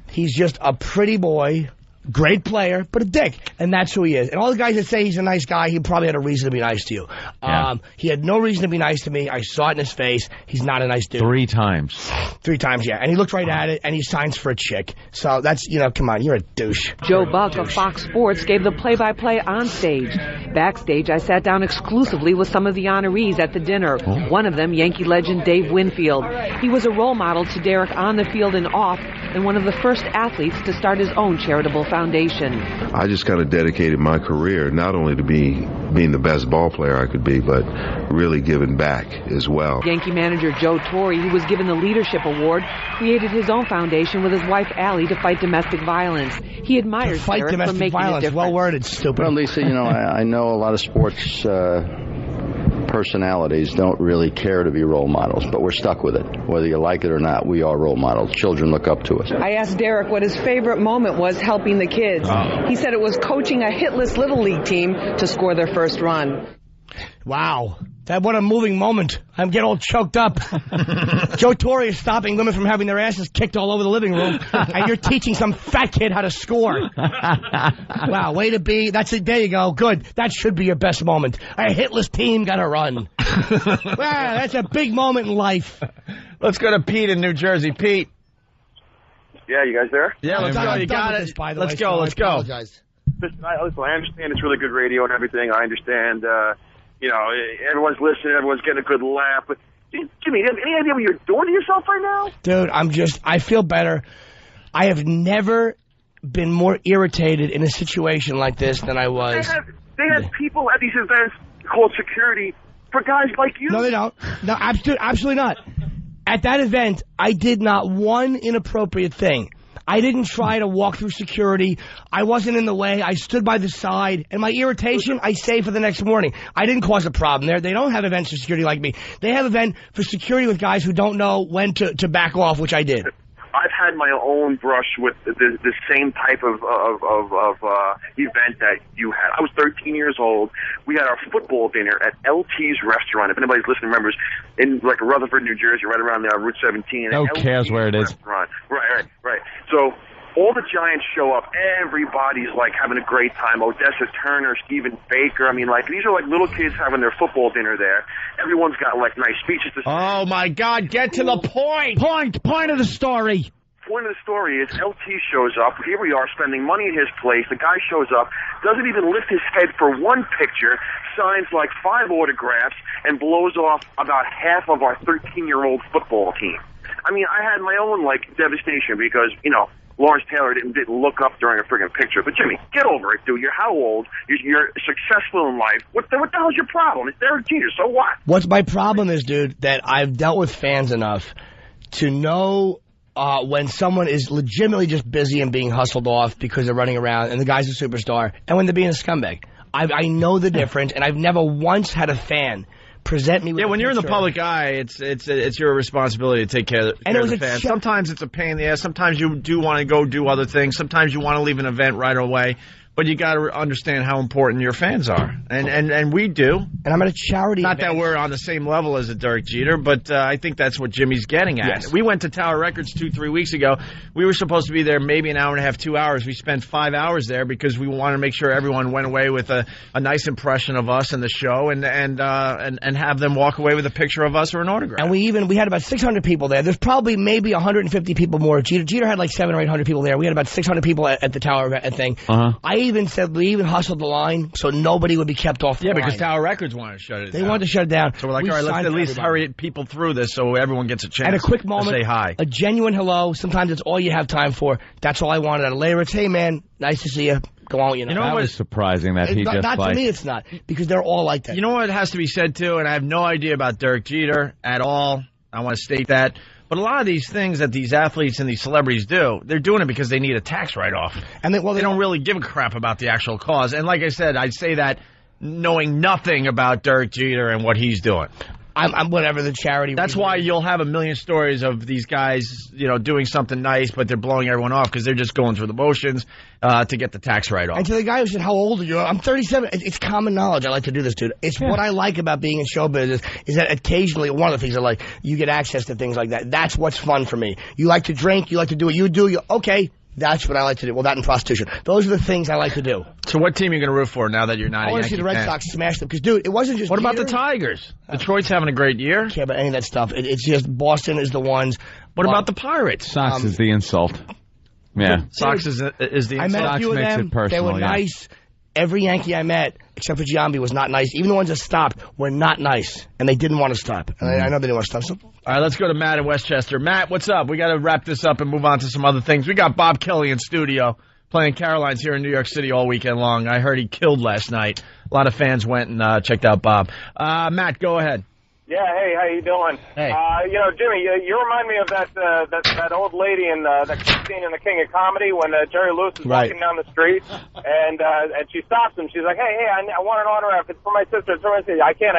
he's just a pretty boy, great player, but a dick. And that's who he is. And all the guys that say he's a nice guy, he probably had a reason to be nice to you. Yeah. He had no reason to be nice to me. I saw it in his face. He's not a nice dude. 3 times. 3 times, yeah. And he looked right at it, and he signs for a chick. So that's, come on, you're a douche. Joe Buck of Fox Sports gave the play-by-play on stage. Backstage, I sat down exclusively with some of the honorees at the dinner. One of them, Yankee legend Dave Winfield. He was a role model to Derek on the field and off, and one of the first athletes to start his own charitable foundation. I just kind of dedicated my career not only to being the best ball player I could be, but really giving back as well. Yankee manager Joe Torre, who was given the Leadership Award, created his own foundation with his wife Allie to fight domestic violence. He admires Derek for making a difference. Well worded, stupid. Well, Lisa, I know a lot of sports personalities don't really care to be role models, but we're stuck with it. Whether you like it or not, we are role models. Children look up to us. I asked Derek what his favorite moment was helping the kids. He said it was coaching a hitless Little League team to score their first run. Wow. What a moving moment. I'm getting all choked up. Joe Torre is stopping women from having their asses kicked all over the living room, and you're teaching some fat kid how to score. Wow, way to be. There you go. Good. That should be your best moment. A hitless team got to run. Wow, that's a big moment in life. Let's go to Pete in New Jersey. Pete. Yeah, you guys there? Yeah, let's go. You got it. Let's go. Let's go. Listen, I understand it's really good radio and everything. I understand, everyone's listening, everyone's getting a good laugh. But, Jimmy, any idea what you're doing to yourself right now? Dude, I feel better. I have never been more irritated in a situation like this than I was. They have people at these events called security for guys like you. No, they don't. No, absolutely not. At that event, I did not one inappropriate thing. I didn't try to walk through security. I wasn't in the way. I stood by the side. And my irritation, I saved for the next morning. I didn't cause a problem there. They don't have events for security like me. They have event for security with guys who don't know when to back off, which I did. I've had my own brush with the same type of event that you had. I was 13 years old. We had our football dinner at LT's restaurant. If anybody's listening remembers, in Rutherford, New Jersey, right around there on Route 17. Who cares where it is? Restaurant. Right. So all the Giants show up. Everybody's like having a great time. Odessa Turner, Stephen Baker. I mean, like these are like little kids having their football dinner there. Everyone's got like nice speeches to say. Oh my God! Get to the point. Point of the story. Point of the story is LT shows up. Here we are spending money at his place. The guy shows up, doesn't even lift his head for one picture, signs like 5 autographs, and blows off about half of our 13-year-old football team. I mean, I had my own like devastation because, you know, Lawrence Taylor didn't look up during a friggin' picture. But Jimmy, get over it, dude. You're how old? You're successful in life. What the hell's your problem? It's Derek Jeter. So what? What's my problem is, dude, that I've dealt with fans enough to know when someone is legitimately just busy and being hustled off because they're running around and the guy's a superstar, and when they're being a scumbag. I know the difference, and I've never once had a fan present me with when you're in the public eye, it's your responsibility to take care of the fans. Sometimes it's a pain in the ass. Sometimes you do want to go do other things. Sometimes you want to leave an event right away. But you got to understand how important your fans are, and we do. And I'm at a charity Not event. that we're on the same level as a Derek Jeter, but I think that's what Jimmy's getting at. Yes. We went to Tower Records 2-3 weeks ago. We were supposed to be there maybe an hour and a half, 2 hours. We spent 5 hours there because we wanted to make sure everyone went away with a nice impression of us and the show, and have them walk away with a picture of us or an autograph. And we had about 600 people there. There's probably maybe 150 people more. Jeter had like 700 or 800 people there. We had about 600 people at the Tower thing. I even said we even hustled the line so nobody would be kept off the line. Yeah, because Tower Records wanted to shut it down. They wanted to shut it down. So we're like, all right, let's at least hurry people through this so everyone gets a chance and a quick moment, to say hi. A genuine hello. Sometimes it's all you have time for. That's all I wanted out of Larry. It's, hey, man, nice to see you. Go on, you know. That was surprising that he just not like... to me, it's not, because they're all like that. You know what has to be said, too, and I have no idea about Derek Jeter at all. I want to state that. But a lot of these things that these athletes and these celebrities do, they're doing it because they need a tax write-off. And they don't really give a crap about the actual cause. And like I said, I'd say that knowing nothing about Derek Jeter and what he's doing. I'm whatever the charity. That's why you'll have a million stories of these guys, you know, doing something nice, but they're blowing everyone off because they're just going through the motions to get the tax write-off. And to the guy who said, how old are you? I'm 37. It's common knowledge. I like to do this, dude. It's what I like about being in show business is that occasionally, one of the things I like, you get access to things like that. That's what's fun for me. You like to drink. You like to do what you do. Okay. That's what I like to do. Well, that and prostitution. Those are the things I like to do. So what team are you going to root for now that you're not a Yankee fan? I want to see the Red Sox smash them. Because, dude, it wasn't just What about Jeter. the Tigers? Detroit's having a great year. I don't care about any of that stuff. It's just Boston is the ones. What about the Pirates? Sox is the insult. Yeah. Sox is the insult. I met a few of them. They were nice. Every Yankee I met, except for Giambi, was not nice. Even the ones that stopped were not nice, and they didn't want to stop. And I know they didn't want to stop. So. All right, let's go to Matt in Westchester. Matt, what's up? We got to wrap this up and move on to some other things. We got Bob Kelly in studio playing Caroline's here in New York City all weekend long. I heard he killed last night. A lot of fans went and checked out Bob. Matt, go ahead. Yeah, hey, how you doing? Hey. You know, Jimmy, you remind me of that old lady in that scene in The King of Comedy when Jerry Lewis is walking down the street and she stops him. She's like, hey, I want an autograph. It's for my sister. It's for my sister. I can't.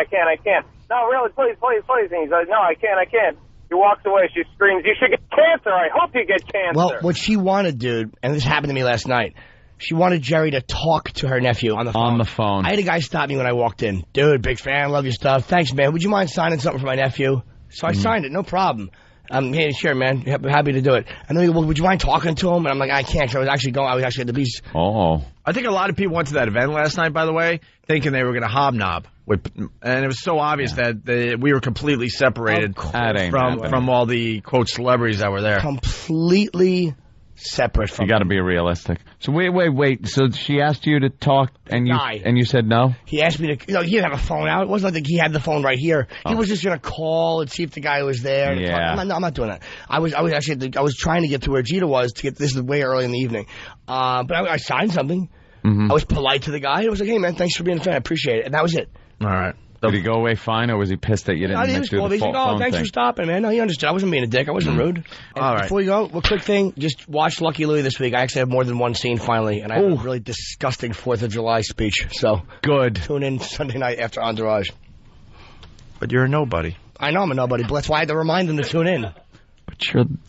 No, really, please. And he's like, no, I can't. He walks away. She screams, you should get cancer. I hope you get cancer. Well, what she wanted, dude, and this happened to me last night, she wanted Jerry to talk to her nephew on the phone. On the phone. I had a guy stop me when I walked in. Dude, big fan, love your stuff. Thanks, man. Would you mind signing something for my nephew? So I signed it, no problem. Hey, sure, man. Happy to do it. And then he goes, well, would you mind talking to him? And I'm like, I can't, because I was actually at the beach. Oh. I think a lot of people went to that event last night, by the way, thinking they were going to hobnob. And it was so obvious that we were completely separated from all the, quote, celebrities that were there. Completely separate from. You got to be realistic. So wait. So she asked you to talk, and you said no. He asked me to. You know, he didn't have a phone out. It wasn't like he had the phone right here. He was just gonna call and see if the guy was there. Yeah. I'm not doing that. I was trying to get to where Jeter was to get. This is way early in the evening. But I signed something. Mm-hmm. I was polite to the guy. I was like, hey man, thanks for being a fan. I appreciate it. And that was it. All right. Did he go away fine, or was he pissed that you didn't do the phone thing? Thanks for stopping, man. No, he understood. I wasn't being a dick. I wasn't rude. All right. Before you go, one quick thing. Just watch Lucky Louie this week. I actually have more than one scene finally, and I have a really disgusting 4th of July speech. So good. Tune in Sunday night after Entourage. But you're a nobody. I know I'm a nobody, but that's why I had to remind them to tune in. But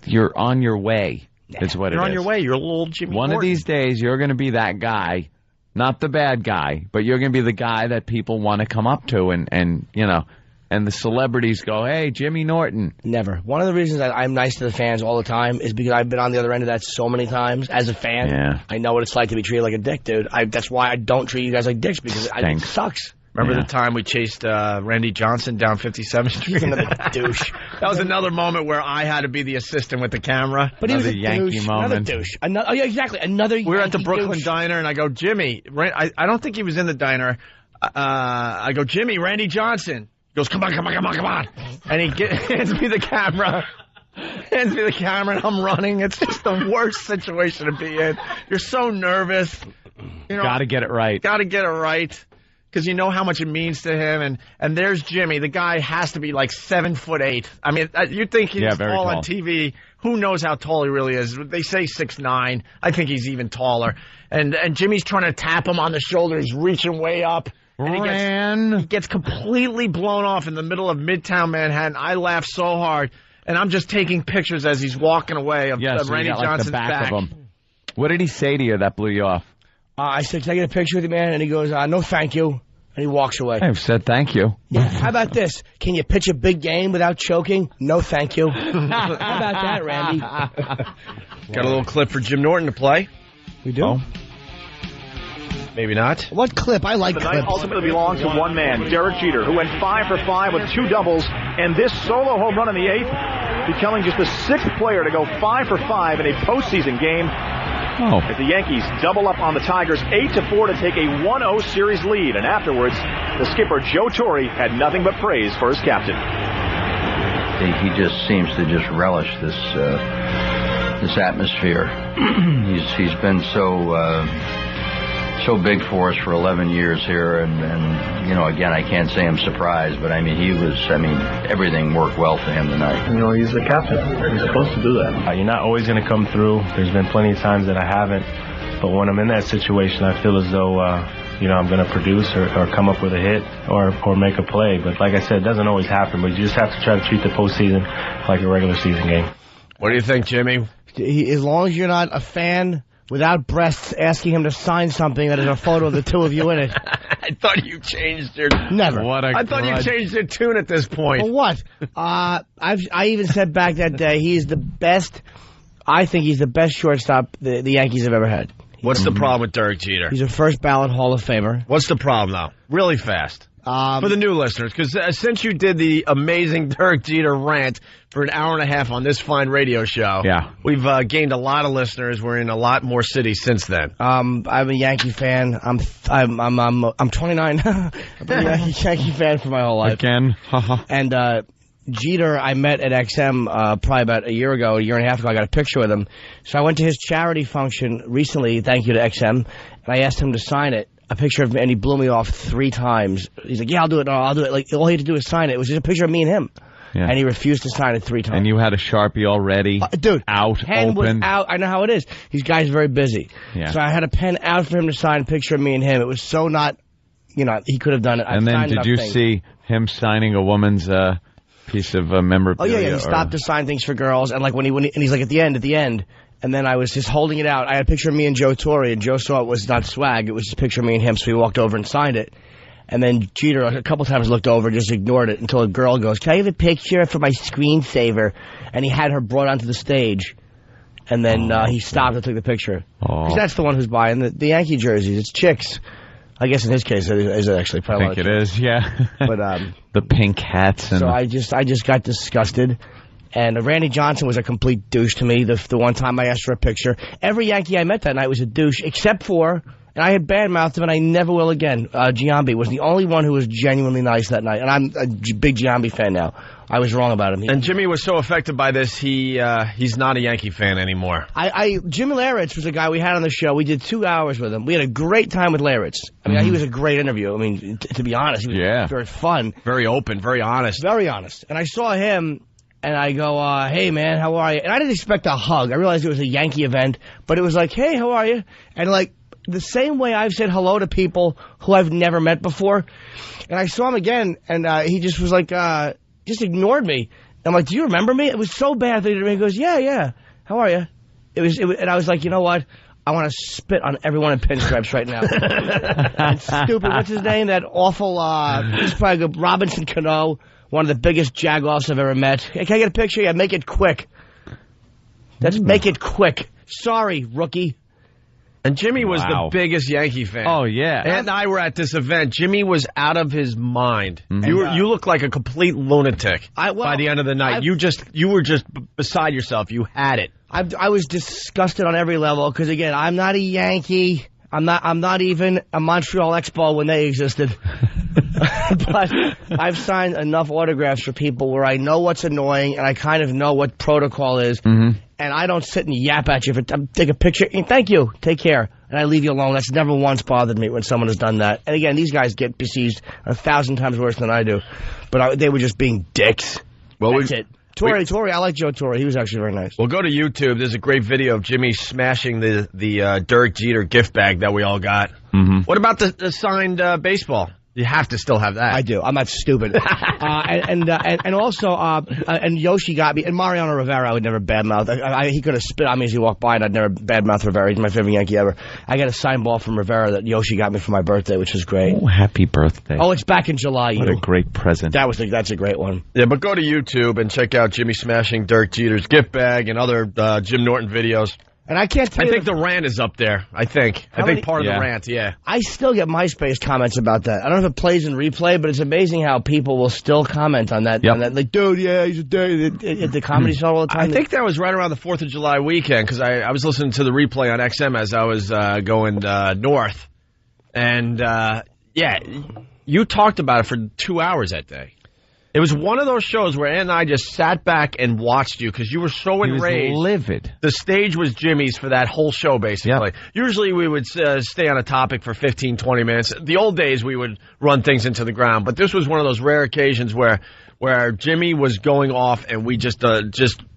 you're on your way. Is what it is. You're on your way. You're a little Jimmy One Morton. of these days, you're going to be that guy. Not the bad guy, but you're going to be the guy that people want to come up to and and the celebrities go, "Hey, Jimmy Norton." Never. One of the reasons I'm nice to the fans all the time is because I've been on the other end of that so many times as a fan. Yeah. I know what it's like to be treated like a dick, dude. That's why I don't treat you guys like dicks, because it sucks. Remember the time we chased Randy Johnson down 57th Street? He's another douche. That was another moment where I had to be the assistant with the camera. But he was a Yankee douche. moment. Another douche. Yeah, exactly. Another We were at the Yankee Brooklyn douche. Diner, and I go, Jimmy, I don't think he was in the diner. I go, Jimmy, Randy Johnson. He goes, come on. And he hands me the camera. Hands me the camera, and I'm running. It's just the worst situation to be in. You're so nervous. You know, Got to get it right. Got to get it right. Because you know how much it means to him, and there's Jimmy. The guy has to be like 7'8". I mean, you think he's tall on TV. Who knows how tall he really is? They say 6'9". I think he's even taller. And Jimmy's trying to tap him on the shoulder. He's reaching way up. And he gets completely blown off in the middle of Midtown Manhattan. I laugh so hard, and I'm just taking pictures as he's walking away of Randy Johnson's back. Of him. What did he say to you that blew you off? I said, can I get a picture with you, man? And he goes, no, thank you. And he walks away. I've said thank you. Yeah. How about this? Can you pitch a big game without choking? No, thank you. How about that, Randy? Got a little clip for Jim Norton to play. We do? Oh. Maybe not. What clip? I like the clips. night ultimately belonged to one man, Derek Jeter, who went 5 for 5 with 2 doubles, and this solo home run in the 8th, becoming just the 6th player to go 5 for 5 in a postseason game. As the Yankees double up on the Tigers 8-4 to take a 1-0 series lead, and afterwards, the skipper Joe Torre had nothing but praise for his captain. He just seems to just relish this this atmosphere. He's been so big for us for 11 years here, and you know, again, I can't say I'm surprised, but I mean, everything worked well for him tonight. You know, he's the captain. He's supposed to do that. You're not always going to come through. There's been plenty of times that I haven't, but when I'm in that situation, I feel as though I'm going to produce or come up with a hit or make a play. But like I said, it doesn't always happen, but you just have to try to treat the postseason like a regular season game. What do you think, Jimmy? As long as you're not a fan without breasts asking him to sign something that is a photo of the two of you in it. I thought you changed your... Never. I thought you changed your tune at this point. Well, what? I even said back that day, he's the best... I think he's the best shortstop the Yankees have ever had. What's the problem with Derek Jeter? He's a first ballot Hall of Famer. What's the problem, though? Really fast. For the new listeners, because since you did the amazing Derek Jeter rant for an hour and a half on this fine radio show, we've gained a lot of listeners. We're in a lot more cities since then. I'm a Yankee fan. I'm 29. I've been a Yankee fan for my whole life. Again. And Jeter, I met at XM probably about a year and a half ago. I got a picture with him. So I went to his charity function recently, thank you to XM, and I asked him to sign it. A picture of me, and he blew me off 3 times. He's like, yeah, I'll do it. No, I'll do it. Like, all he had to do was sign it. It was just a picture of me and him. Yeah. And he refused to sign it 3 times. And you had a Sharpie already? Dude. Out, pen open? Was out. I know how it is. These guys are very busy. Yeah. So I had a pen out for him to sign a picture of me and him. It was so not, he could have done it. And then did you see him signing a woman's piece of memorabilia? Oh, yeah. He stopped to sign things for girls. And like when he's like, at the end. And then I was just holding it out. I had a picture of me and Joe Torre, and Joe saw it was not swag. It was just a picture of me and him, so he walked over and signed it. And then Jeter a couple times looked over and just ignored it until a girl goes, can I have a picture for my screensaver? And he had her brought onto the stage. And then he stopped and took the picture. Because that's the one who's buying the Yankee jerseys. It's chicks. I guess in his case it is actually probably. I think it is, yeah. But the pink hats. And so I just got disgusted. And Randy Johnson was a complete douche to me the one time I asked for a picture. Every Yankee I met that night was a douche, except for, and I had bad-mouthed him, and I never will again, Giambi was the only one who was genuinely nice that night. And I'm a big Giambi fan now. I was wrong about him. And Jimmy was so affected by this, he's not a Yankee fan anymore. Jimmy Laritz was a guy we had on the show. We did 2 hours with him. We had a great time with Laritz. I mean, he was a great interview. I mean, to be honest, he was very fun. Very open, very honest. Very honest. And I saw him... And I go, hey, man, how are you? And I didn't expect a hug. I realized it was a Yankee event. But it was like, hey, how are you? And, like, the same way I've said hello to people who I've never met before. And I saw him again, and he just was like, just ignored me. I'm like, do you remember me? It was so bad that he goes, yeah. How are you? And I was like, you know what? I want to spit on everyone in pinstripes right now. Stupid. What's his name? That awful, he's probably Robinson Cano. one of the biggest jagoffs I've ever met. Hey, can I get a picture? Yeah, make it quick. Make it quick. Sorry, rookie. And Jimmy was the biggest Yankee fan. Oh, yeah. And I were at this event. Jimmy was out of his mind. Mm-hmm. You looked like a complete lunatic by the end of the night. You were just beside yourself. You had it. I was disgusted on every level because, again, I'm not a Yankee. I'm not even a Montreal Expo when they existed. But I've signed enough autographs for people where I know what's annoying and I kind of know what protocol is. Mm-hmm. And I don't sit and yap at you. Take a picture. Thank you. Take care. And I leave you alone. That's never once bothered me when someone has done that. And again, these guys get besieged 1,000 times worse than I do. But they were just being dicks. Well, that's it. Torre, I like Joe Torre. He was actually very nice. Well, go to YouTube. There's a great video of Jimmy smashing the Derek Jeter gift bag that we all got. Mm-hmm. What about the signed baseball? You have to still have that. I do. I'm not stupid. And also, Yoshi got me, and Mariano Rivera I would never badmouth. He could have spit on me as he walked by, and I'd never badmouth Rivera. He's my favorite Yankee ever. I got a signed ball from Rivera that Yoshi got me for my birthday, which was great. Oh, happy birthday. Oh, it's back in July. What a great present. That's a great one. Yeah, but go to YouTube and check out Jimmy smashing Derek Jeter's gift bag and other Jim Norton videos. And I can't tell you. I think the rant is up there. I think part of the rant, yeah. I still get MySpace comments about that. I don't know if it plays in replay, but it's amazing how people will still comment on that. Yep. On that. Like, dude, yeah, he's a dude at the Comedy Store all the time. I think that was right around the 4th of July weekend because I was listening to the replay on XM as I was going north. And, yeah, you talked about it for 2 hours that day. It was one of those shows where Ann and I just sat back and watched you because you were so enraged. He was livid. The stage was Jimmy's for that whole show, basically. Yep. Usually we would stay on a topic for 15, 20 minutes. The old days we would run things into the ground, but this was one of those rare occasions where Jimmy was going off and we just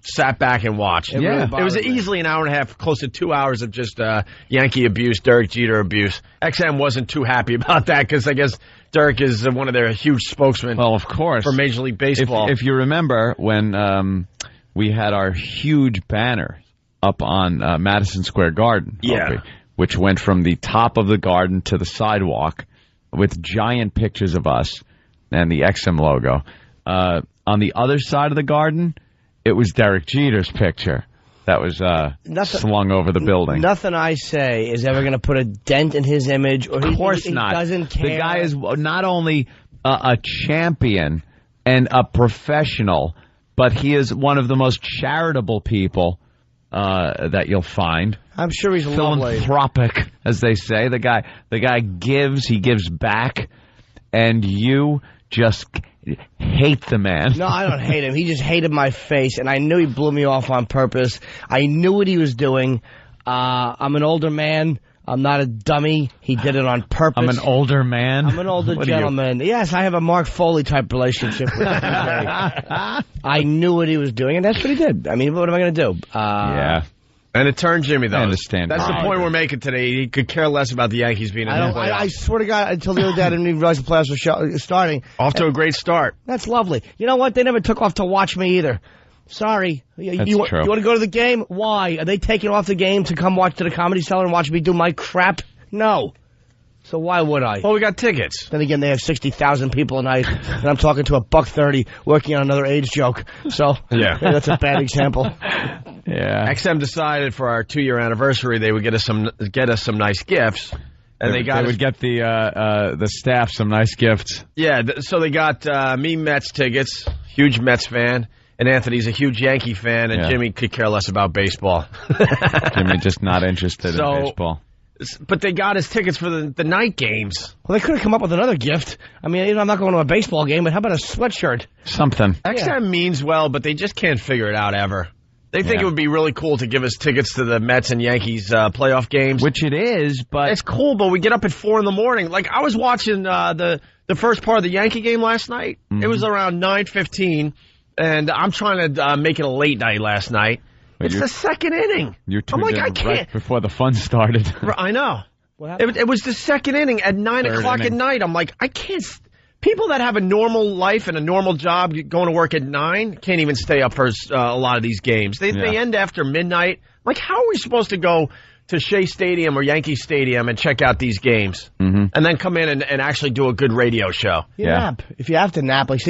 sat back and watched. It was easily an hour and a half, close to 2 hours of just Yankee abuse, Derek Jeter abuse. XM wasn't too happy about that because I guess Derek is one of their huge spokesmen. Well, of course. For Major League Baseball. If you remember when we had our huge banner up on Madison Square Garden, Opie, which went from the top of the garden to the sidewalk with giant pictures of us and the XM logo. On the other side of the garden, it was Derek Jeter's picture that was slung over the building. Nothing I say is ever going to put a dent in his image. Or of course not. He doesn't care. The guy is not only a champion and a professional, but he is one of the most charitable people that you'll find. I'm sure he's philanthropic, as they say. The guy gives, he gives back, and you just hate the man. No, I don't hate him. He just hated my face, and I knew he blew me off on purpose. I knew what he was doing. I'm an older man. I'm not a dummy. He did it on purpose. I'm an older man? I'm an older gentleman. Yes, I have a Mark Foley-type relationship with him. I knew what he was doing, and that's what he did. I mean, what am I going to do? Yeah. And it turned Jimmy, though. I understand. That's the point we're making today. He could care less about the Yankees being in the playoffs. I swear to God, until the other day, I didn't even realize the playoffs were starting. Off to a great start. That's lovely. You know what? They never took off to watch me either. Sorry. That's you true. You want to go to the game? Why? Are they taking off the game to come watch to the Comedy Cellar and watch me do my crap? No. So why would I? Well, we got tickets. Then again, they have 60,000 people a night, and I'm talking to a $1.30 working on another AIDS joke. So yeah, that's a bad example. Yeah. XM decided for our 2-year anniversary they would get us some nice gifts, and they would get the staff some nice gifts. Yeah, so they got me Mets tickets, huge Mets fan. And Anthony's a huge Yankee fan, and Jimmy could care less about baseball. Jimmy just not interested in baseball. But they got his tickets for the night games. Well, they could have come up with another gift. I mean, I'm not going to a baseball game, but how about a sweatshirt? Something. XM means well, but they just can't figure it out ever. They think it would be really cool to give us tickets to the Mets and Yankees playoff games. Which it is, but... It's cool, but we get up at 4 in the morning. Like, I was watching the first part of the Yankee game last night. Mm-hmm. It was around 9:15. And I'm trying to make it a late night last night. It's the second inning. I'm like, I can't. Right before the fun started. I know. It was the second inning at 9 o'clock at night. I'm like, I can't. People that have a normal life and a normal job going to work at 9 can't even stay up for a lot of these games. They end after midnight. Like, how are we supposed to go to Shea Stadium or Yankee Stadium and check out these games, and then come in and actually do a good radio show. Nap. If you have to nap, like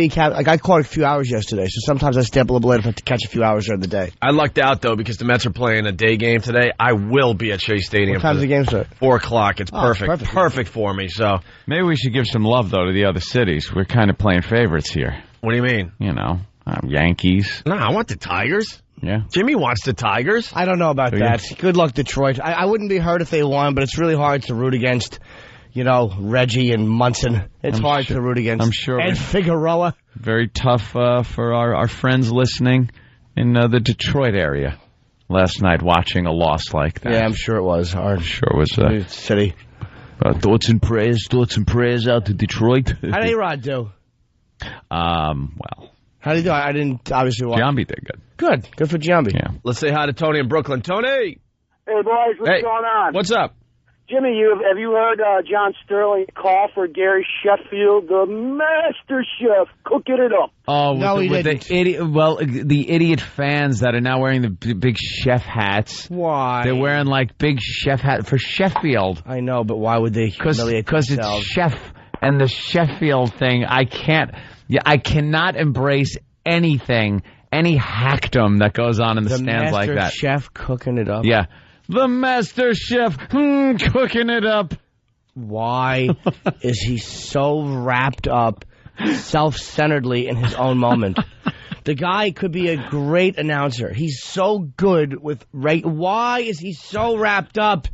I caught a few hours yesterday, so sometimes I stay up a little later to catch a few hours during the day. I lucked out, though, because the Mets are playing a day game today. I will be at Shea Stadium. What time's the game start? 4 o'clock. It's perfect. Perfect for me. So maybe we should give some love, though, to the other cities. We're kind of playing favorites here. What do you mean? You know, Yankees. No, I want the Tigers. Yeah. Jimmy wants the Tigers. I don't know about that. Good luck, Detroit. I wouldn't be hurt if they won, but it's really hard to root against, Reggie and Munson. It's hard to root against. I'm sure. And Figueroa. Very tough for our friends listening in the Detroit area last night watching a loss like that. Yeah, I'm sure it was hard. Sure it was. City. Thoughts and prayers out to Detroit. How did A-Rod do? Well. How did he do? I didn't obviously watch. Giambi did good. Good for Giambi. Yeah. Let's say hi to Tony in Brooklyn. Tony! Hey, boys, what's going on? What's up? Jimmy, have you heard John Sterling call for Gary Sheffield, the master chef, cooking it up? Oh, no, he didn't. The idiot fans that are now wearing the big chef hats. Why? They're wearing, big chef hat for Sheffield. I know, but why would they humiliate themselves? Because it's chef and the Sheffield thing. I cannot embrace anything, any hackdom that goes on in the stands like that. The master chef cooking it up? Yeah. The master chef cooking it up. Why is he so wrapped up self-centeredly in his own moment? The guy could be a great announcer. He's so good with... Why is he so wrapped up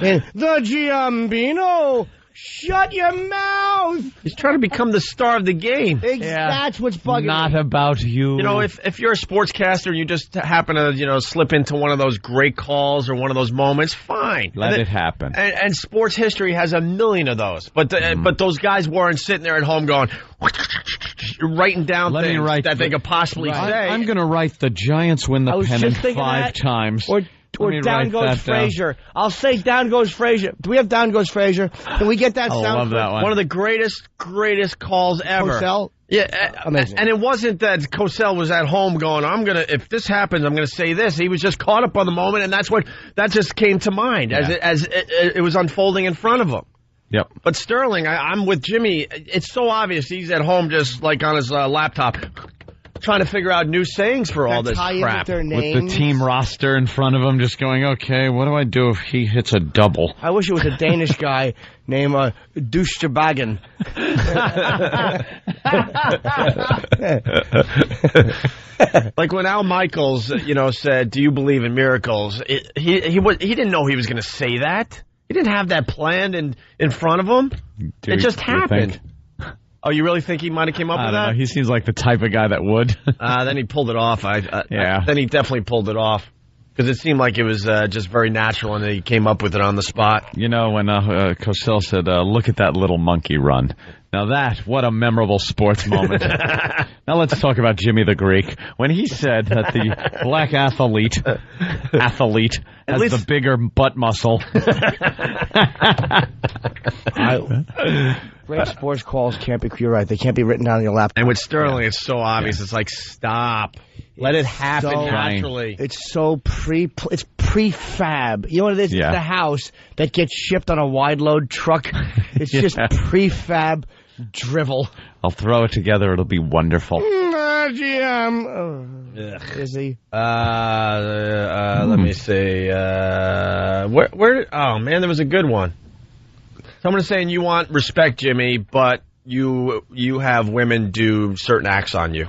in the Giambino? Shut your mouth! He's trying to become the star of the game. That's what's bugging me. Not about you. If you're a sportscaster and you just happen to, slip into one of those great calls or one of those moments, fine. Let it happen. And sports history has a million of those. But but those guys weren't sitting there at home going, writing down things that they could possibly say. I'm going to write the Giants win the pennant 5 times. Or Down Goes Frazier. I'll say Down Goes Frazier. Do we have Down Goes Frazier? Can we get that sound? I love that one. One of the greatest calls ever. Cosell? Yeah, amazing. And it wasn't that Cosell was at home going, if this happens, I'm going to say this. He was just caught up on the moment, and that just came to mind as it was unfolding in front of him. Yep. But Sterling, I'm with Jimmy. It's so obvious he's at home just like on his laptop, trying to figure out new sayings for all this crap. With the team roster in front of him, just going, okay, what do I do if he hits a double? I wish it was a Danish guy named Dushtabagan. Like when Al Michaels, said, "Do you believe in miracles?" He didn't know he was going to say that. He didn't have that planned in front of him. It just happened. Oh, you really think he might have came up with that? Know. He seems like the type of guy that would. Then he pulled it off. Then he definitely pulled it off. Because it seemed like it was just very natural, and he came up with it on the spot. When Cosell said, look at that little monkey run. Now what a memorable sports moment. Now let's talk about Jimmy the Greek. When he said that the black athlete has the bigger butt muscle. Great sports calls can't be, you're right, they can't be written down on your laptop. And with Sterling, it's so obvious. It's like, stop. Let it happen naturally. It's so it's prefab. You know what it is? Yeah. It's the house that gets shipped on a wide load truck. It's just prefab drivel. I'll throw it together. It'll be wonderful. Is he? Let me see. Where? Oh man, there was a good one. Someone is saying you want respect, Jimmy, but you have women do certain acts on you.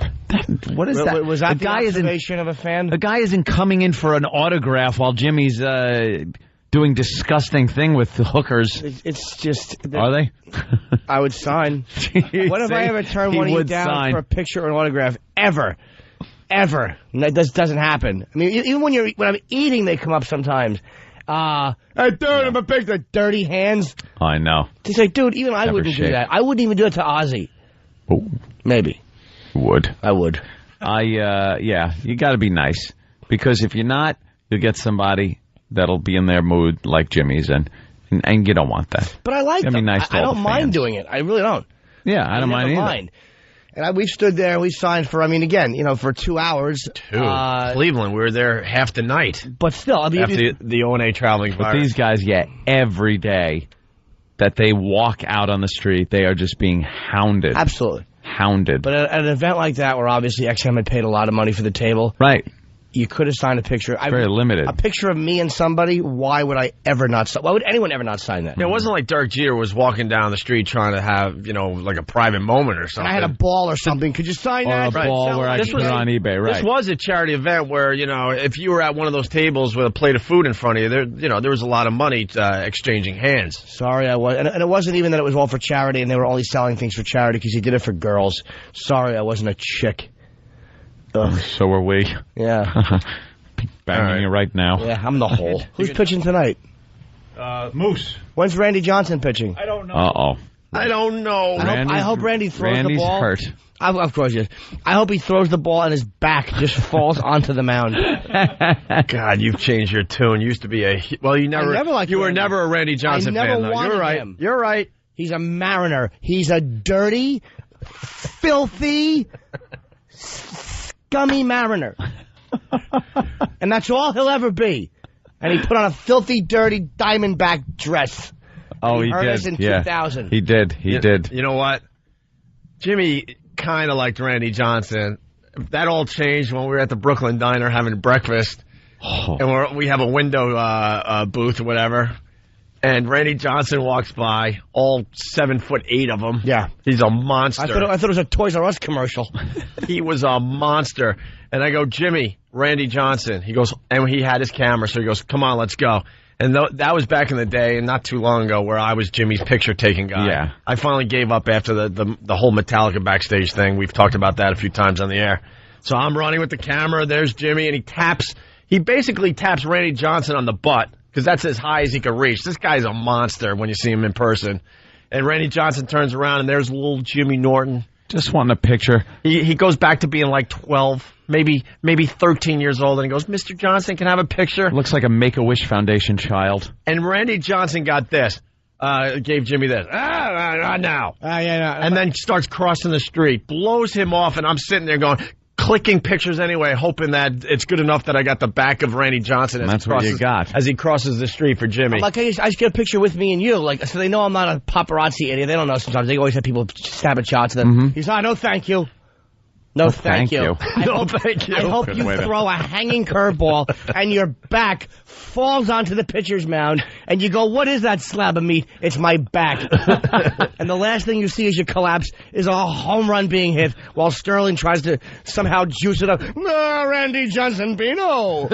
What is that? Was that the observation of a fan? The guy isn't coming in for an autograph while Jimmy's doing disgusting thing with the hookers. It's just... Are they? I would sign. When have I ever turned one of you down for a picture or an autograph? Ever. That doesn't happen. I mean, even when I'm eating, they come up sometimes. Hey, dude, I'm a picture. Dirty hands. I know. It's like, dude, even I wouldn't do that. I wouldn't even do it to Ozzy. Oh. Maybe. Would. I would. Yeah, you got to be nice. Because if you're not, you'll get somebody that'll be in their mood like Jimmy's, and you don't want that. But I like them. Nice I don't mind doing it. I really don't. Yeah, I don't mind either. And we stood there and we signed for, for 2 hours. Cleveland, we were there half the night. But still, after the O&A traveling virus. But these guys, every day that they walk out on the street, they are just being hounded. Absolutely. Hounded. But at an event like that where obviously XM had paid a lot of money for the table. Right. You could have signed a picture. Very limited. A picture of me and somebody, why would I ever not sign? Why would anyone ever not sign that? Yeah, it wasn't like Derek Jeter was walking down the street trying to have, like a private moment or something. And I had a ball or something. Could you sign that? Or a ball where I could put it on eBay, right. This was a charity event where, if you were at one of those tables with a plate of food in front of you, there was a lot of money exchanging hands. Sorry, I was. And it wasn't even that it was all for charity and they were only selling things for charity because he did it for girls. Sorry, I wasn't a chick. Ugh. So were we. Yeah. Banging it right now. Yeah, I'm the hole. Who's pitching tonight? Moose. When's Randy Johnson pitching? I don't know. Uh-oh. I don't know. I hope Randy throws the ball. Hurt. Of course, yes. I hope he throws the ball and his back just falls onto the mound. God, you've changed your tune. You used to be you were never a Randy Johnson fan, though. You're right. Him. You're right. He's a Mariner. He's a dirty, filthy, scummy Mariner. And that's all he'll ever be. And he put on a filthy, dirty Diamondback dress. Oh, he hurt did. us in 2000. He did. He did. You know what? Jimmy kind of liked Randy Johnson. That all changed when we were at the Brooklyn Diner having breakfast. Oh. And we have a window booth or whatever. And Randy Johnson walks by, all 7'8" of him. Yeah. He's a monster. I thought it was a Toys R Us commercial. He was a monster. And I go, Jimmy, Randy Johnson. He goes, and he had his camera, so he goes, come on, let's go. And that was back in the day, and not too long ago, where I was Jimmy's picture-taking guy. Yeah. I finally gave up after the whole Metallica backstage thing. We've talked about that a few times on the air. So I'm running with the camera. There's Jimmy, and he basically taps Randy Johnson on the butt, because that's as high as he could reach. This guy's a monster when you see him in person. And Randy Johnson turns around, and there's little Jimmy Norton. Just wanting a picture. He goes back to being like 12, maybe 13 years old, and he goes, Mr. Johnson, can I have a picture? Looks like a Make-A-Wish Foundation child. And Randy Johnson got this. Gave Jimmy this. Now. And then starts crossing the street, blows him off, and I'm sitting there going, clicking pictures anyway, hoping that it's good enough that I got the back of Randy Johnson that's what you got. As he crosses the street for Jimmy. I'm like, I just get a picture with me and you, so they know I'm not a paparazzi idiot. They don't know sometimes. They always have people stabbing shots at them. Mm-hmm. He's like, no, thank you. No, thank you. Thank you. I hope you throw a hanging curveball and your back falls onto the pitcher's mound and you go, what is that slab of meat? It's my back. And the last thing you see as you collapse is a home run being hit while Sterling tries to somehow juice it up. No, Randy Johnson Bino.